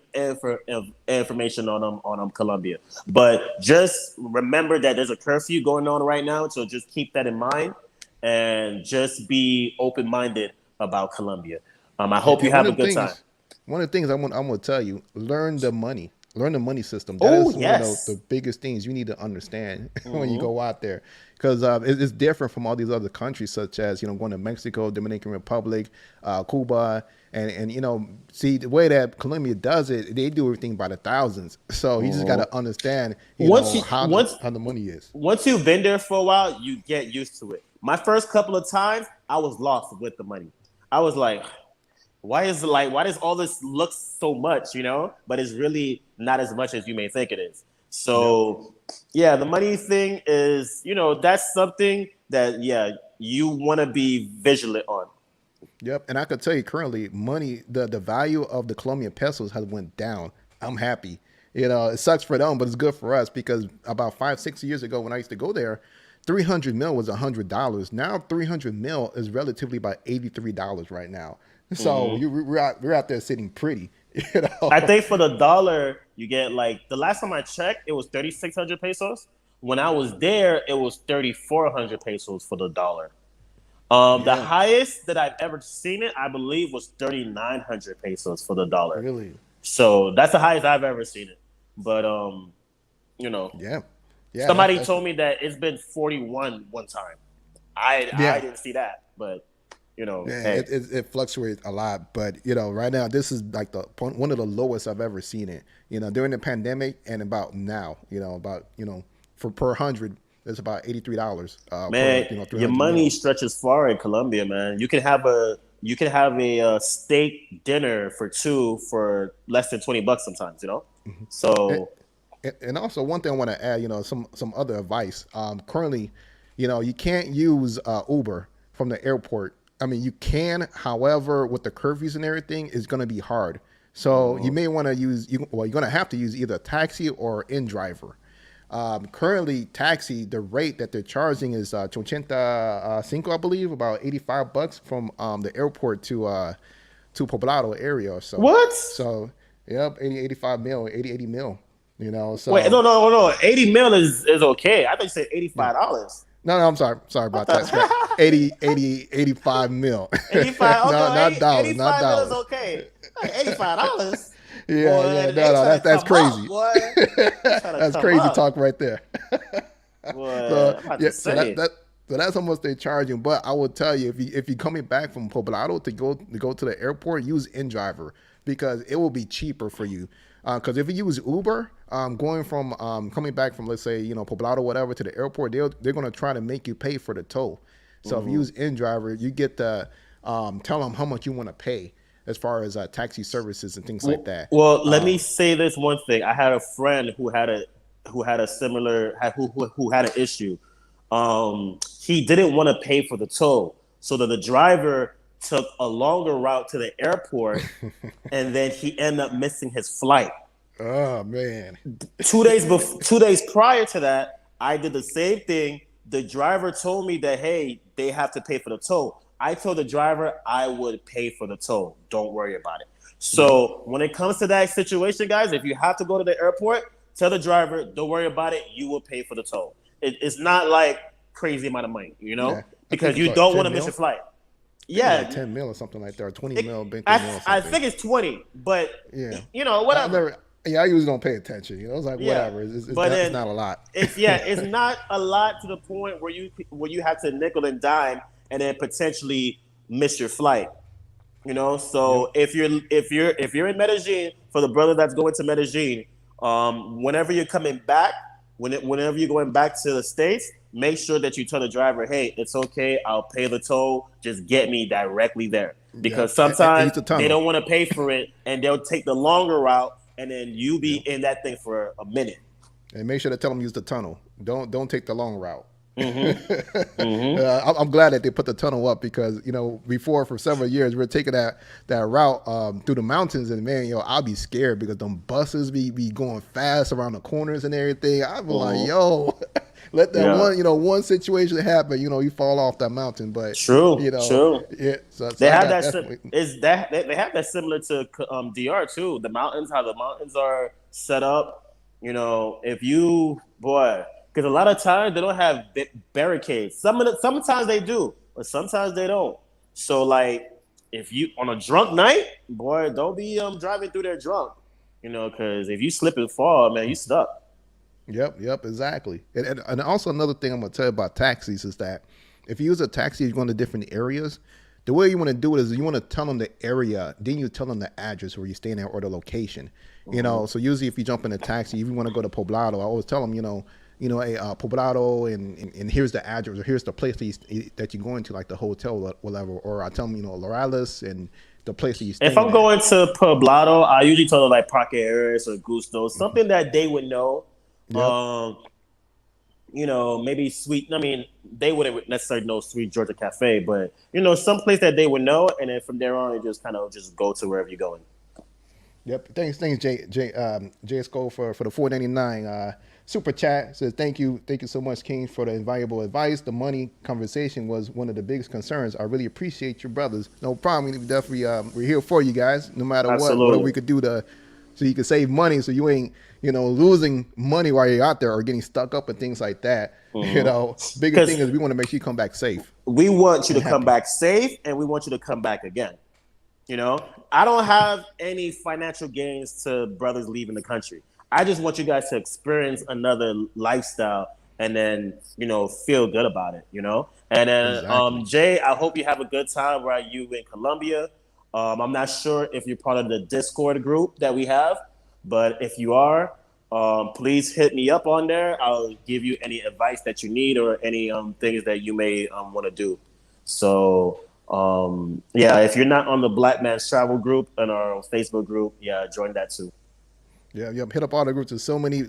information on Colombia. But just remember that there's a curfew going on right now, so just keep that in mind and just be open-minded about Colombia. I hope you have a good time. One of the things I'm going to tell you: learn the money system. That is one of the biggest things you need to understand when you go out there, because it's different from all these other countries, such as going to Mexico, Dominican Republic, Cuba, and see the way that Colombia does it. They do everything by the thousands. So you just got to understand how the money is. Once you've been there for a while, you get used to it. My first couple of times, I was lost with the money. I was like, why does all this look so much, but it's really not as much as you may think it is. So the money thing is, that's something that, you want to be vigilant on. Yep. And I could tell you currently money, the value of the Colombian pesos has went down. I'm happy. It sucks for them, but it's good for us, because about 5-6 years ago when I used to go there, 300 mil was $100. Now 300 mil is relatively about $83 right now. So we're out there sitting pretty. I think for the dollar, you get the last time I checked, it was 3,600 pesos. When I was there, it was 3,400 pesos for the dollar. The highest that I've ever seen it, I believe, was 3,900 pesos for the dollar. Really? So that's the highest I've ever seen it. But somebody told me that it's been 41 one time. I didn't see that, but. It fluctuates a lot, but right now this is like one of the lowest I've ever seen it. During the pandemic and about now, for per 100, it's about $83. Man, your money stretches far in Colombia, man. You can have a steak dinner for two for less than $20 sometimes. Mm-hmm. So, and also one thing I want to add, some other advice. Currently, you can't use Uber from the airport. I mean, you can, however, with the curfews and everything, it's going to be hard. So you may want to you're going to have to use either a taxi or InDriver. Currently, taxi, the rate that they're charging is 85, I believe, about $85 from the airport to Poblado area or so. What? So, yep, 85 mil, 80 mil, So wait, no, 80 mil is okay. I thought you said $85. No, I'm sorry about that. 85 mil. 85, okay, not dollars, not dollars. Is okay. $85. Yeah, no, that's crazy. That's crazy talk right there. So that's how much they're charging. But I will tell you, if you're coming back from Poblado to go to the airport, use InDriver, because it will be cheaper for you. Because if you use Uber, going from coming back from, let's say, Poblado, whatever, to the airport, they're going to try to make you pay for the toll. So if you use InDriver, you get to tell them how much you want to pay as far as taxi services and things like that. Well, let me say this one thing. I had a friend who had an issue. He didn't want to pay for the toll, so that the driver took a longer route to the airport, and then he ended up missing his flight. Oh man! 2 days prior to that, I did the same thing. The driver told me that, hey, they have to pay for the toll. I told the driver I would pay for the toll. Don't worry about it. So when it comes to that situation, guys, if you have to go to the airport, tell the driver, don't worry about it. You will pay for the toll. It's not like crazy amount of money, because you don't want to miss your flight. Yeah, like 10 mil or something like that, or 20 mil. I think it's 20, but whatever. I usually don't pay attention. It's like whatever. It's not a lot. It's not a lot to the point where you have to nickel and dime and then potentially miss your flight. So if you're in Medellin, for the brother that's going to Medellin, whenever you're coming back, whenever you're going back to the States, make sure that you tell the driver, hey, it's okay, I'll pay the toll, just get me directly there. Because sometimes they don't want to pay for it and they'll take the longer route, and then you be in that thing for a minute. And make sure to tell them use the tunnel. Don't take the long route. Mm-hmm. I'm glad that they put the tunnel up, because before, for several years, we were taking that route through the mountains, and man, I'll be scared because them buses be going fast around the corners and everything. I'm like, let that one situation happen, you fall off that mountain. But true. Yeah. So they have that. They have that similar to DR too. The mountains, how the mountains are set up. If you because a lot of times they don't have barricades. Sometimes they do, but sometimes they don't. So like, if you on a drunk night, don't be driving through there drunk. Because if you slip and fall, man, you stuck. Yep, exactly. And also another thing I'm gonna tell you about taxis is that if you use a taxi, you're going to different areas. The way you want to do it is you want to tell them the area, then you tell them the address where you're staying at or the location. So usually if you jump in a taxi, if you want to go to Poblado, I always tell them, Poblado, and here's the address, or here's the place that you're going to, like the hotel or whatever. Or I tell them, Lorales and the place that you stay. If I'm going to Poblado, I usually tell them like Parque Aires or Gusto, something that they would know. Yep. Maybe Sweet. I mean, they wouldn't necessarily know Sweet Georgia Cafe, but some place that they would know, and then from there on, you just go to wherever you're going. Yep. Thanks, Jay Skull for the $4.99 super chat. Says thank you so much, King, for the invaluable advice. The money conversation was one of the biggest concerns. I really appreciate you, brothers. No problem. We definitely we're here for you guys, no matter what we could do so you can save money, so you ain't losing money while you're out there or getting stuck up and things like that. Mm-hmm. Biggest thing is we want to make sure you come back safe. We want you to come back safe, and we want you to come back again. I don't have any financial gains to brothers leaving the country. I just want you guys to experience another lifestyle and then, feel good about it, And then, exactly. Jay, I hope you have a good time while you in Colombia. I'm not sure if you're part of the Discord group that we have, but if you are, please hit me up on there. I'll give you any advice that you need or any things that you may want to do. So, if you're not on the Black Man's Travel group and our Facebook group, join that too. Yeah, hit up all the groups. There's so many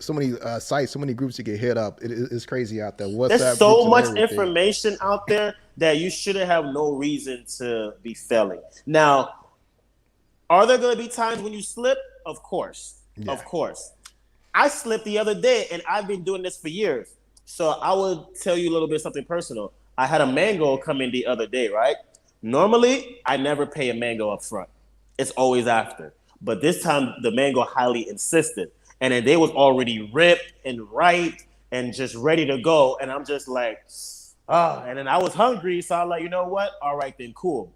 sites, so many groups you can hit up. It's crazy out there. There's so much information out there that you shouldn't have no reason to be failing. Now, are there going to be times when you slip? Of course. Yeah. Of course. I slipped the other day, and I've been doing this for years. So I will tell you a little bit something personal. I had a mango come in the other day, right? Normally, I never pay a mango up front. It's always after. But this time, the mango highly insisted. And then they was already ripped and right and just ready to go. And I'm just like, and then I was hungry. So I'm like, you know what? All right, then cool.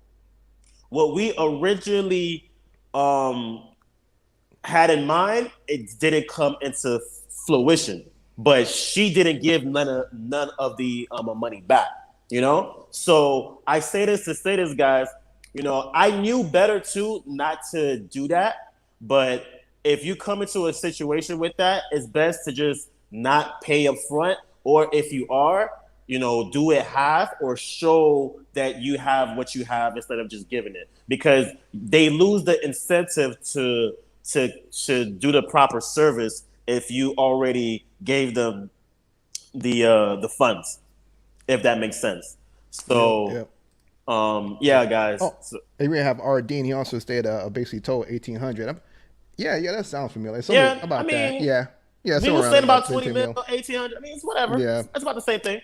What we originally had in mind, it didn't come into fruition. But she didn't give none of the money back, So I say this to say this, guys. I knew better too not to do that. But if you come into a situation with that, it's best to just not pay up front. Or if you are, do it half or show that you have what you have instead of just giving it. Because they lose the incentive to do the proper service if you already gave them the funds, if that makes sense. So Yeah, guys. Oh, and we have R. Dean. He also stayed basically told 1800. Yeah, that sounds familiar. Something Yeah, I about that. mean, Yeah, we somewhere were around saying there, about about 20 10 mil, mil. 1800. I mean, it's whatever. Yeah, It's about the same thing.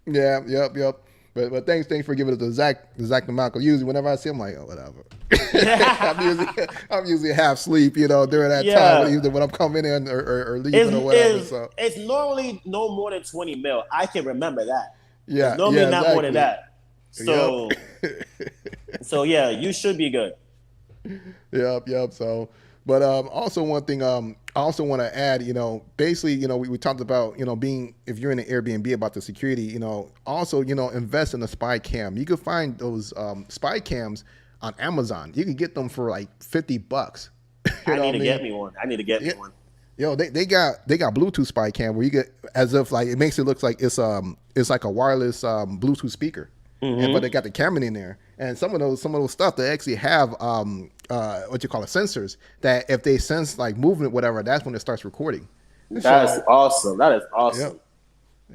yeah, yep. But thanks for giving it the exact amount. Cause usually whenever I see, I'm like, oh, whatever. I'm usually half asleep, during that time. Yeah. Either when I'm coming in or leaving or whatever. So It's normally no more than 20 mil. I can remember that. It's yeah, normally not more than exactly. that. So, Yep. so yeah, you should be good. Yep. So, but also one thing, I also want to add, basically, we talked about, being, if you're in an Airbnb, about the security, also, invest in a spy cam. You can find those spy cams on Amazon. You can get them for like $50. I need to get me one. They got Bluetooth spy cam where you get, as if like it makes it look like it's like a wireless Bluetooth speaker. But they got the camera in there, and some of those stuff they actually have what you call it, sensors, that if they sense like movement, whatever, that's when it starts recording. That's awesome. That is awesome.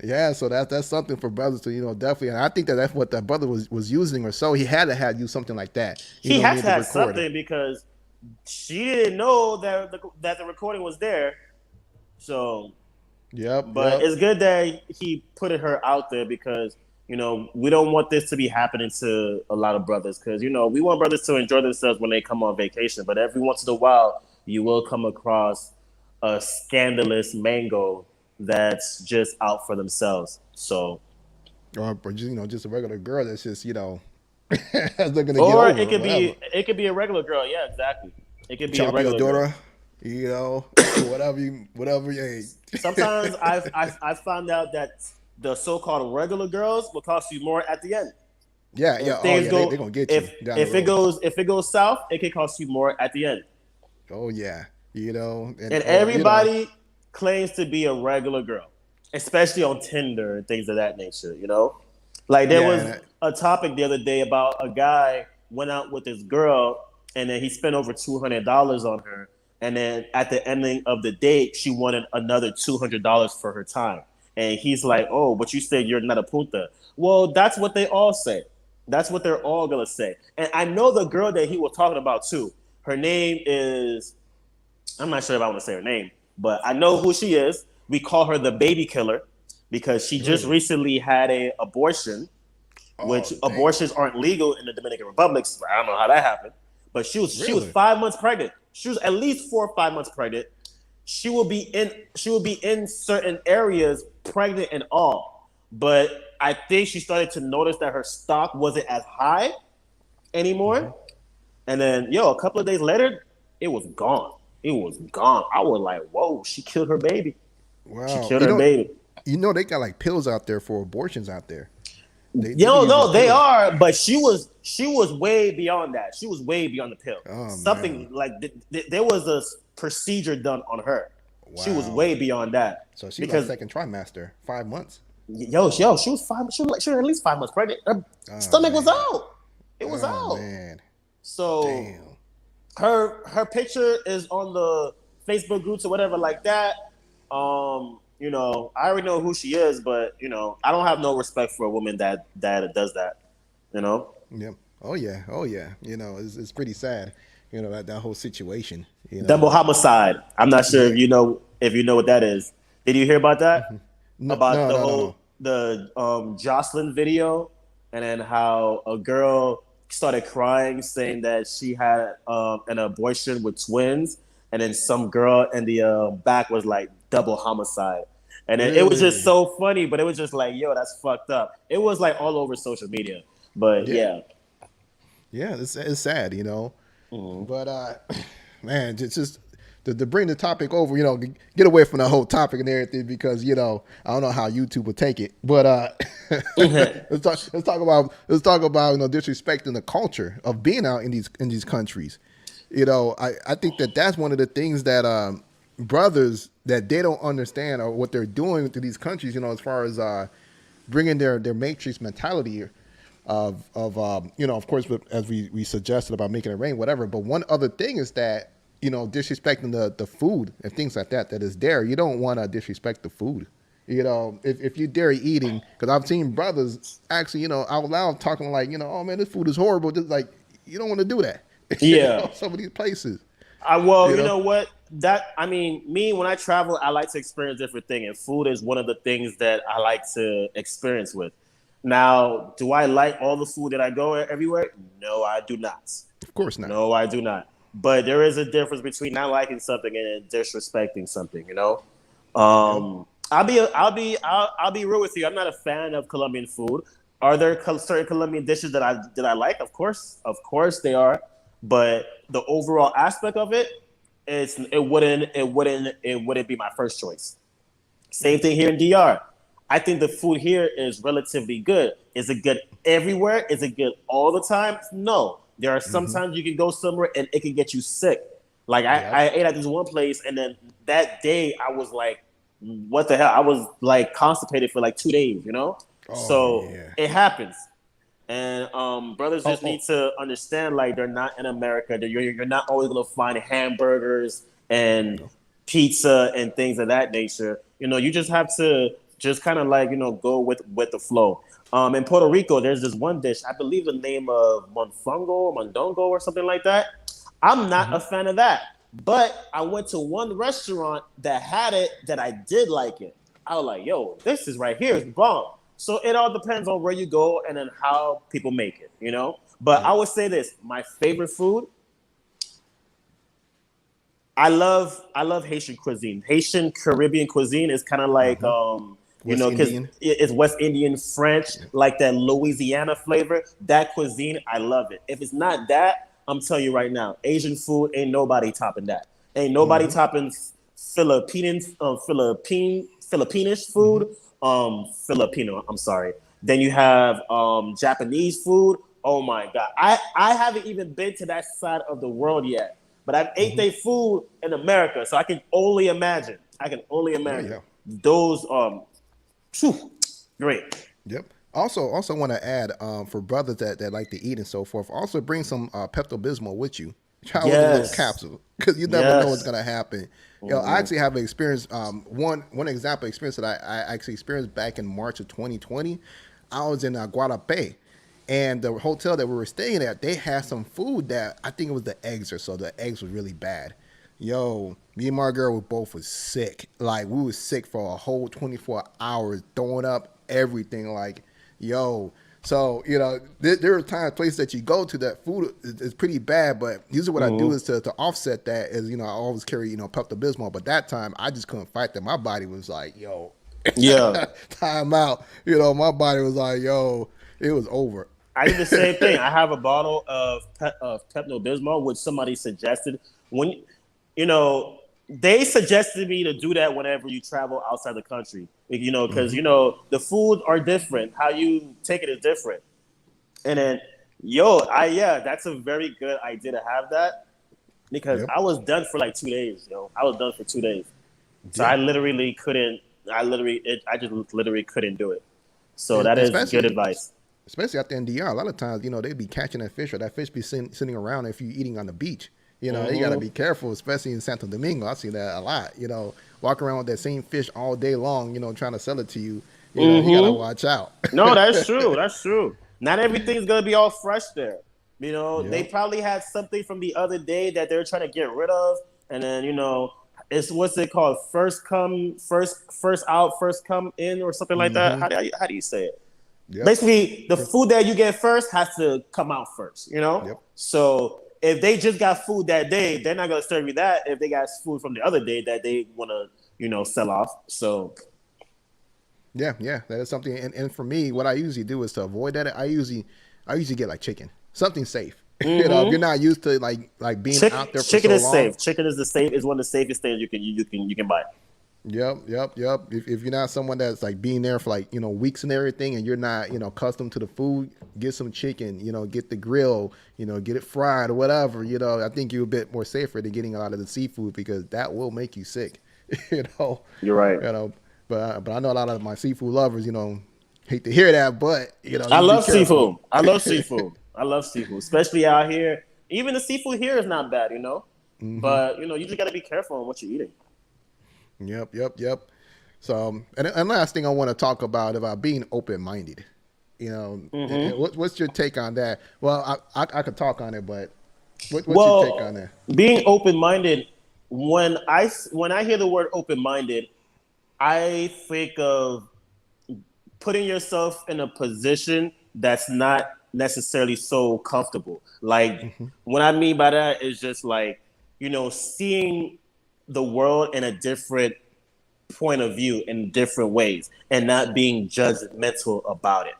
Yeah, so that's something for brothers to definitely, and I think that's what that brother was using, or so he had to use something like that. He had to have something because she didn't know that the recording was there. So but it's good that he put her out there because we don't want this to be happening to a lot of brothers because, we want brothers to enjoy themselves when they come on vacation. But every once in a while, you will come across a scandalous mango that's just out for themselves. So, or just a regular girl that's just, that's looking to get or over it could be a regular girl. Yeah, exactly. It could be Chop a regular daughter, girl. whatever you. Sometimes I found out that the so-called regular girls will cost you more at the end. Yeah. They're gonna get you. If it goes south, it can cost you more at the end. Oh yeah, and everybody claims to be a regular girl, especially on Tinder and things of that nature. Like there was a topic the other day about a guy went out with this girl and then he spent over $200 on her, and then at the ending of the date, she wanted another $200 for her time. And he's like, oh, but you said you're not a punta. Well, that's what they all say. That's what they're all going to say. And I know the girl that he was talking about, too. Her name is, I'm not sure if I want to say her name, but I know who she is. We call her the baby killer because she just recently had an abortion, which abortions aren't legal in the Dominican Republic. So I don't know how that happened. But she was 5 months pregnant. She was at least 4 or 5 months pregnant. She will be in certain areas pregnant and all, but I think she started to notice that her stock wasn't as high anymore. And then a couple of days later, it was gone. I was like, whoa, she killed her baby. Wow. She killed her baby. They got like pills out there for abortions out there. They are, but she was way beyond that. She was way beyond the pill. Like there was a procedure done on her. Wow. She was way beyond that. So she was second trimester, 5 months. She was 5. She was at least 5 months pregnant. Her stomach was out. It was out. Man. So her picture is on the Facebook groups or whatever like that. I already know who she is, but I don't have no respect for a woman that does that. Yeah. Oh yeah. It's pretty sad. That whole situation. Double homicide. I'm not sure if you know what that is. Did you hear about that? The Jocelyn video, and then how a girl started crying saying that she had an abortion with twins, and then some girl in the back was like double homicide. And then it was just so funny, but it was just like, yo, that's fucked up. It was like all over social media. But yeah, it's sad, But man, just to bring the topic over, get away from the whole topic and everything, because I don't know how YouTube will take it. But let's talk about disrespecting the culture of being out in these countries. I think that's one of the things that brothers, that they don't understand, or what they're doing to these countries, as far as bringing their matrix mentality of course, as we suggested about making it rain, whatever. But one other thing is that, disrespecting the food and things like that is there. You don't want to disrespect the food. You know, if you dairy eating, because I've seen brothers actually, you know, out loud talking like, you know, oh man, this food is horrible. Just like, you don't want to do that. You Yeah. know, some of these places. Well, you know what? Me, when I travel, I like to experience different things, and food is one of the things that I like to experience with. Now, do I like all the food that I go everywhere? No, I do not. Of course not. No, I do not. But there is a difference between not liking something and disrespecting something. You know, I'll be real with you. I'm not a fan of Colombian food. Are there certain Colombian dishes that I like? Of course they are. But the overall aspect of it, it wouldn't be my first choice. Same thing here in DR. I think the food here is relatively good. Is it good everywhere? Is it good all the time? No. There are sometimes you can go somewhere and it can get you sick. Like I ate at this one place, and then that day I was like, what the hell? I was like constipated for like 2 days, you know? It happens. And brothers just need to understand, like, they're not in America. You're not always going to find hamburgers and pizza and things of that nature. You know, you just have to just kind of like, you know, go with the flow. In Puerto Rico, there's this one dish, I believe the name of mondongo or something like that. I'm not a fan of that. But I went to one restaurant that had it that I did like it. I was like, yo, this is right here. It's bomb. So it all depends on where you go and then how people make it, you know? But I would say this, my favorite food, I love Haitian cuisine. Haitian Caribbean cuisine is kind of like, you know, because it's West Indian, French, like that Louisiana flavor. That cuisine, I love it. If it's not that, I'm telling you right now, Asian food, ain't nobody topping that. Ain't nobody topping Filipinish food. Filipino, I'm sorry. Then you have Japanese food. Oh my God. I haven't even been to that side of the world yet, but I've ate their food in America, so I can only imagine. Those great. Yep. Also want to add for brothers that like to eat and so forth, also bring some Pepto-Bismol with you. Try with a little capsule, because you never know what's gonna happen. You know, I actually have an experience. One example experience that I actually experienced back in March of 2020. I was in Guadalupe, and the hotel that we were staying at, they had some food that I think it was the eggs or so. The eggs was really bad. Yo, me and my girl was sick. Like, we was sick for a whole 24 hours, throwing up everything. Like, yo. So, you know, there are times, places that you go to that food is pretty bad, but usually what I do is to offset that is, you know, I always carry, you know, Pepto-Bismol, but that time I just couldn't fight that. My body was like, yo, time out. You know, my body was like, yo, it was over. I did the same thing. I have a bottle of Pepto-Bismol, which somebody suggested. When, you know, they suggested me to do that whenever you travel outside the country, you know, because, you know, the foods are different. How you take it is different. And then, that's a very good idea to have that, because I was done for like 2 days, I was done for 2 days. So I literally couldn't, I just literally couldn't do it. So that is good advice. Especially out there in DR, a lot of times, you know, they'd be catching that fish, or that fish be sitting around if you're eating on the beach. You know, you got to be careful, especially in Santo Domingo. I see that a lot. You know, walk around with that same fish all day long, you know, trying to sell it to you. You know, you got to watch out. No, that's true. That's true. Not everything's going to be all fresh there. You know, they probably had something from the other day that they're trying to get rid of. And then, you know, it's what's it called? First out, first come in, or something like that. How do you say it? Yep. Basically, the food that you get first has to come out first, you know? Yep. So if they just got food that day, they're not going to serve you that if they got food from the other day that they want to, you know, sell off. So, yeah, that is something. And for me, what I usually do is to avoid that. I usually get like chicken, something safe. You know, if you're not used to like being out there for chicken so is long. Safe. Chicken is one of the safest things you can buy. Yep. If you're not someone that's like being there for like, you know, weeks and everything, and you're not, you know, accustomed to the food, get some chicken, you know, get the grill, you know, get it fried or whatever, you know, I think you're a bit more safer than getting a lot of the seafood, because that will make you sick. You know, you're right. You know, but I know a lot of my seafood lovers, you know, hate to hear that, but you know, I love seafood. I love seafood, especially out here. Even the seafood here is not bad, you know, but you know, you just got to be careful on what you're eating. Yep. So, and last thing I want to talk about being open-minded. And what's your take on that? Well, I could talk on it, but what's your take on that? Being open-minded, when I hear the word open-minded, I think of putting yourself in a position that's not necessarily so comfortable. Like, what I mean by that is just like, seeing the world in a different point of view in different ways and not being judgmental about it.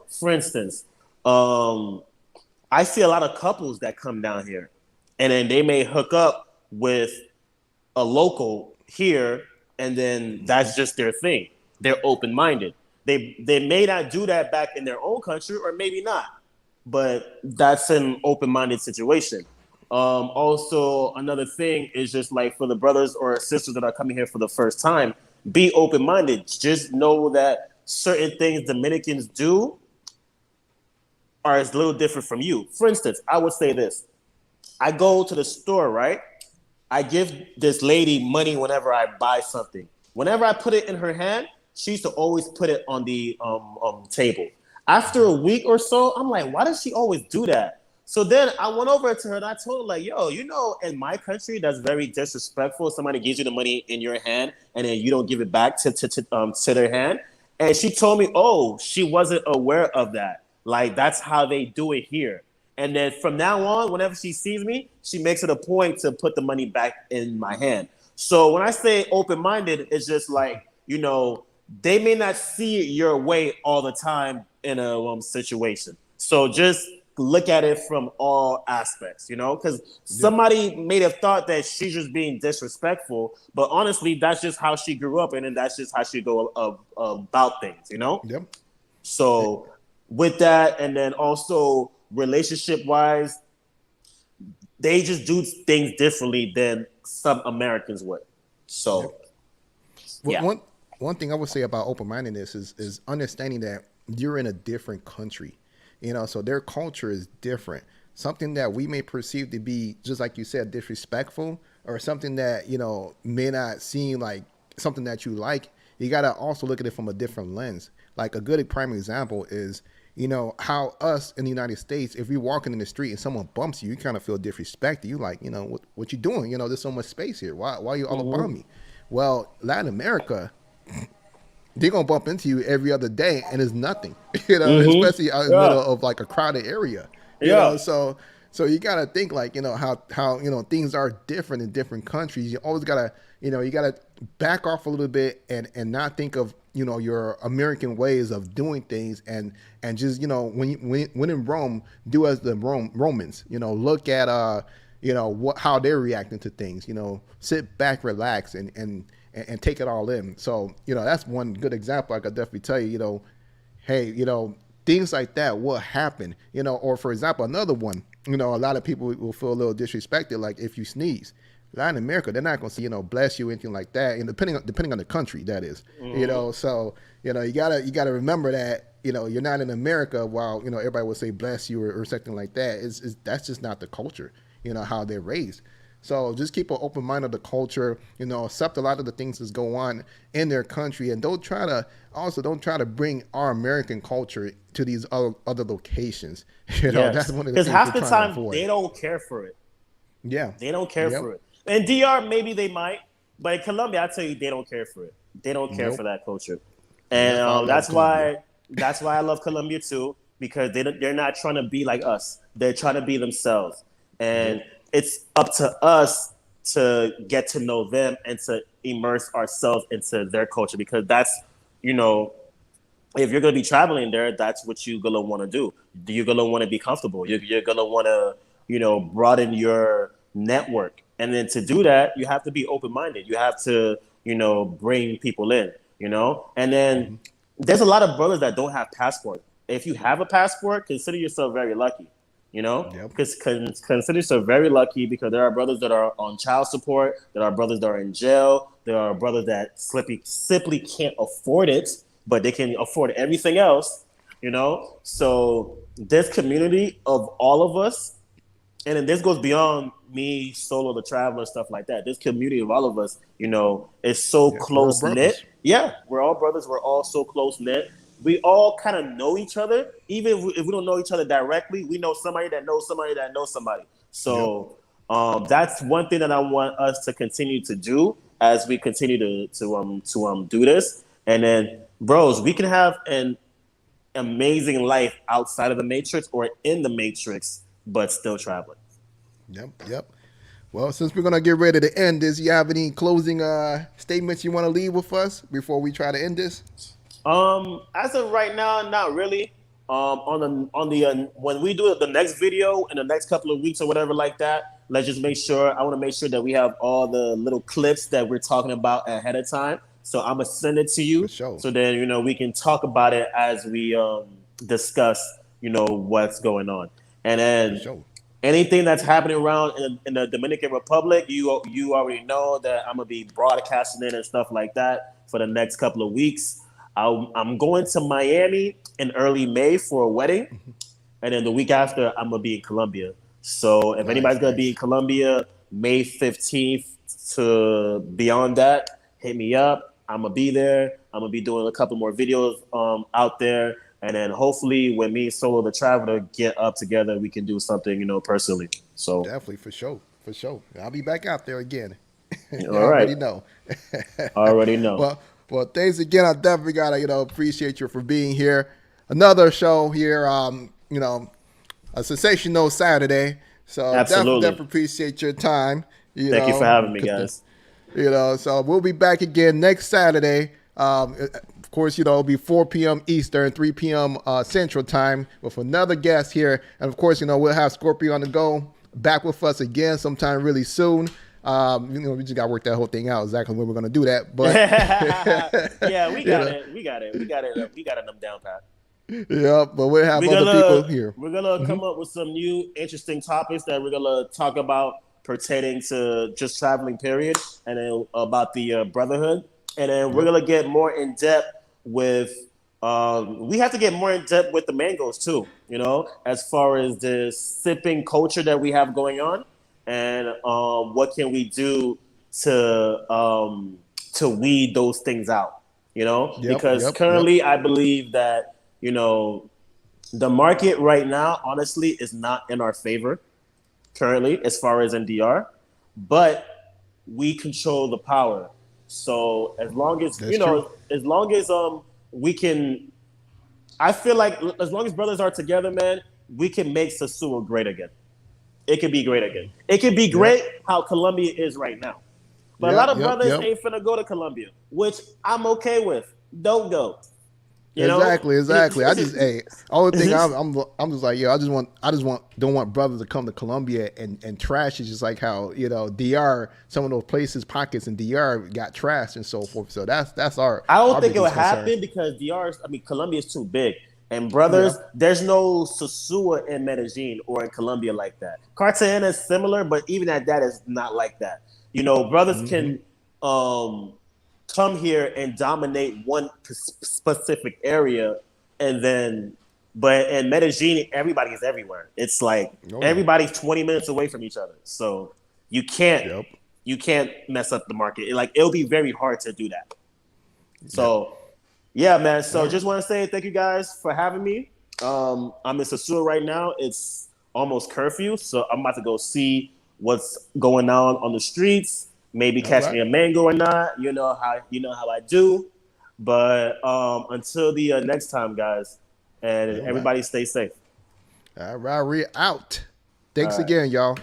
For instance, I see a lot of couples that come down here and then they may hook up with a local here and then that's just their thing. They're open-minded. They may not do that back in their own country or maybe not, but that's an open-minded situation. Also, another thing is just like for the brothers or sisters that are coming here for the first time, be open-minded. Just know that certain things Dominicans do are a little different from you. For instance, I would say this. I go to the store, right? I give this lady money whenever I buy something. Whenever I put it in her hand, she used to always put it on the table. After a week or so, I'm like, why does she always do that? So then I went over to her and I told her, like, yo, in my country, that's very disrespectful. Somebody gives you the money in your hand and then you don't give it back to their hand. And she told me, oh, she wasn't aware of that. Like, that's how they do it here. And then from now on, whenever she sees me, she makes it a point to put the money back in my hand. So when I say open-minded, it's just like, they may not see it your way all the time in a situation. So just look at it from all aspects, because somebody may have thought that she's just being disrespectful, but honestly, that's just how she grew up and that's just how she go about things, Yep. So with that, and then also relationship-wise, they just do things differently than some Americans would. So, One thing I would say about open-mindedness is understanding that you're in a different country. So their culture is different. Something that we may perceive to be, just like you said, disrespectful, or something that, may not seem like something that you like, you got to also look at it from a different lens. Like a good prime example is, how us in the United States, if you're walking in the street and someone bumps you, you kind of feel disrespected. You like, what you doing? There's so much space here. Why are you all about me? Well, Latin America, they're going to bump into you every other day and it's nothing, especially out in the middle of like a crowded area, so you got to think like, how things are different in different countries. You always got to, you got to back off a little bit and not think of, your American ways of doing things and just, when in Rome, do as the Romans, look at, how they're reacting to things, sit back, relax and take it all in. So, that's one good example I could definitely tell you, hey, things like that will happen, or for example, another one, a lot of people will feel a little disrespected. Like if you sneeze, Latin America, they're not going to say, bless you, anything like that. And depending on the country that is, so, you gotta remember that, you're not in America while, everybody will say bless you or something like that. That's just not the culture, how they're raised. So just keep an open mind of the culture, accept a lot of the things that go on in their country, and don't try to bring our American culture to these other locations. That's one of the things because half the time avoid. They don't care for it. Yeah, they don't care for it. In DR, maybe they might, but in Colombia, I tell you, they don't care for it. They don't care for that culture, and that's why I love Colombia too, because they're not trying to be like us. They're trying to be themselves, and it's up to us to get to know them and to immerse ourselves into their culture, because that's, if you're going to be traveling there, that's what you're going to want to do. You're going to want to be comfortable. You're going to want to, broaden your network. And then to do that, you have to be open-minded. You have to, bring people in, And then there's a lot of brothers that don't have passports. If you have a passport, consider yourself very lucky. Because consider yourself very lucky, because there are brothers that are on child support, there are brothers that are in jail, there are brothers that simply can't afford it, but they can afford everything else, So this community of all of us And then this goes beyond me, solo, the traveler, stuff like that. This community of all of us, is so close knit. Yeah, we're all brothers. We're all so close knit. We all kind of know each other. Even if we don't know each other directly, we know somebody that knows somebody that knows somebody. So that's one thing that I want us to continue to do as we continue to do this. And then, bros, we can have an amazing life outside of the Matrix or in the Matrix, but still traveling. Yep. Well, since we're gonna get ready to end this, you have any closing statements you want to leave with us before we try to end this? As of right now, not really. When we do the next video in the next couple of weeks or whatever like that, let's just make sure. I want to make sure that we have all the little clips that we're talking about ahead of time. So I'm gonna send it to you, so then we can talk about it as we discuss what's going on, and then anything that's happening around in the Dominican Republic, you already know that I'm gonna be broadcasting it and stuff like that for the next couple of weeks. I'm going to Miami in early May for a wedding, and then the week after I'm gonna be in Colombia. So if anybody's gonna be in Colombia, May 15th to beyond that, hit me up. I'm gonna be there. I'm gonna be doing a couple more videos out there, and then hopefully when me and Solo the Traveler get up together, we can do something personally. So definitely for sure. I'll be back out there again. All right. Already know. Well, thanks again. I definitely gotta appreciate you for being here. Another show here. A sensational Saturday. So definitely appreciate your time. Thank you for having me, guys. So we'll be back again next Saturday. Of course, it'll be 4 p.m. Eastern, 3 p.m. Central Time with another guest here. And of course, we'll have Scorpio on the go back with us again sometime really soon. We just got to work that whole thing out exactly when we're going to do that. But yeah, we got it. We got it down pat. Yeah, but we'll have other people here. We're going to come up with some new interesting topics that we're going to talk about pertaining to just traveling, period, and then about the brotherhood. And then we're going to get more in depth with, we have to get more in depth with the mangoes too, as far as the sipping culture that we have going on, and what can we do to weed those things out, because currently I believe that, the market right now, honestly, is not in our favor currently as far as in DR, but we control the power. So as long as as long as we can, I feel like as long as brothers are together, man, we can make Sasua great again. It can be great again. It can be great how Colombia is right now. But a lot of brothers ain't finna go to Colombia, which I'm okay with. Don't go. Exactly. I just only thing I'm just like, don't want brothers to come to Colombia and trash it, just like how DR, some of those places, pockets in DR got trashed and so forth. So that's our. I don't think it would happen because Colombia is too big. And brothers, there's no Sasua in Medellin or in Colombia like that. Cartagena is similar, but even at that is not like that. Brothers can come here and dominate one specific area, but in Medellin, everybody is everywhere. It's like everybody's 20 minutes away from each other. So you can't mess up the market. It'll be very hard to do that. So yeah, man. So just want to say thank you guys for having me. I'm in Sasua right now. It's almost curfew, so I'm about to go see what's going on the streets. Maybe catch me a mango or not. You know how I do. But until the next time, guys, and everybody stay safe. All right, we're out. Thanks again, y'all.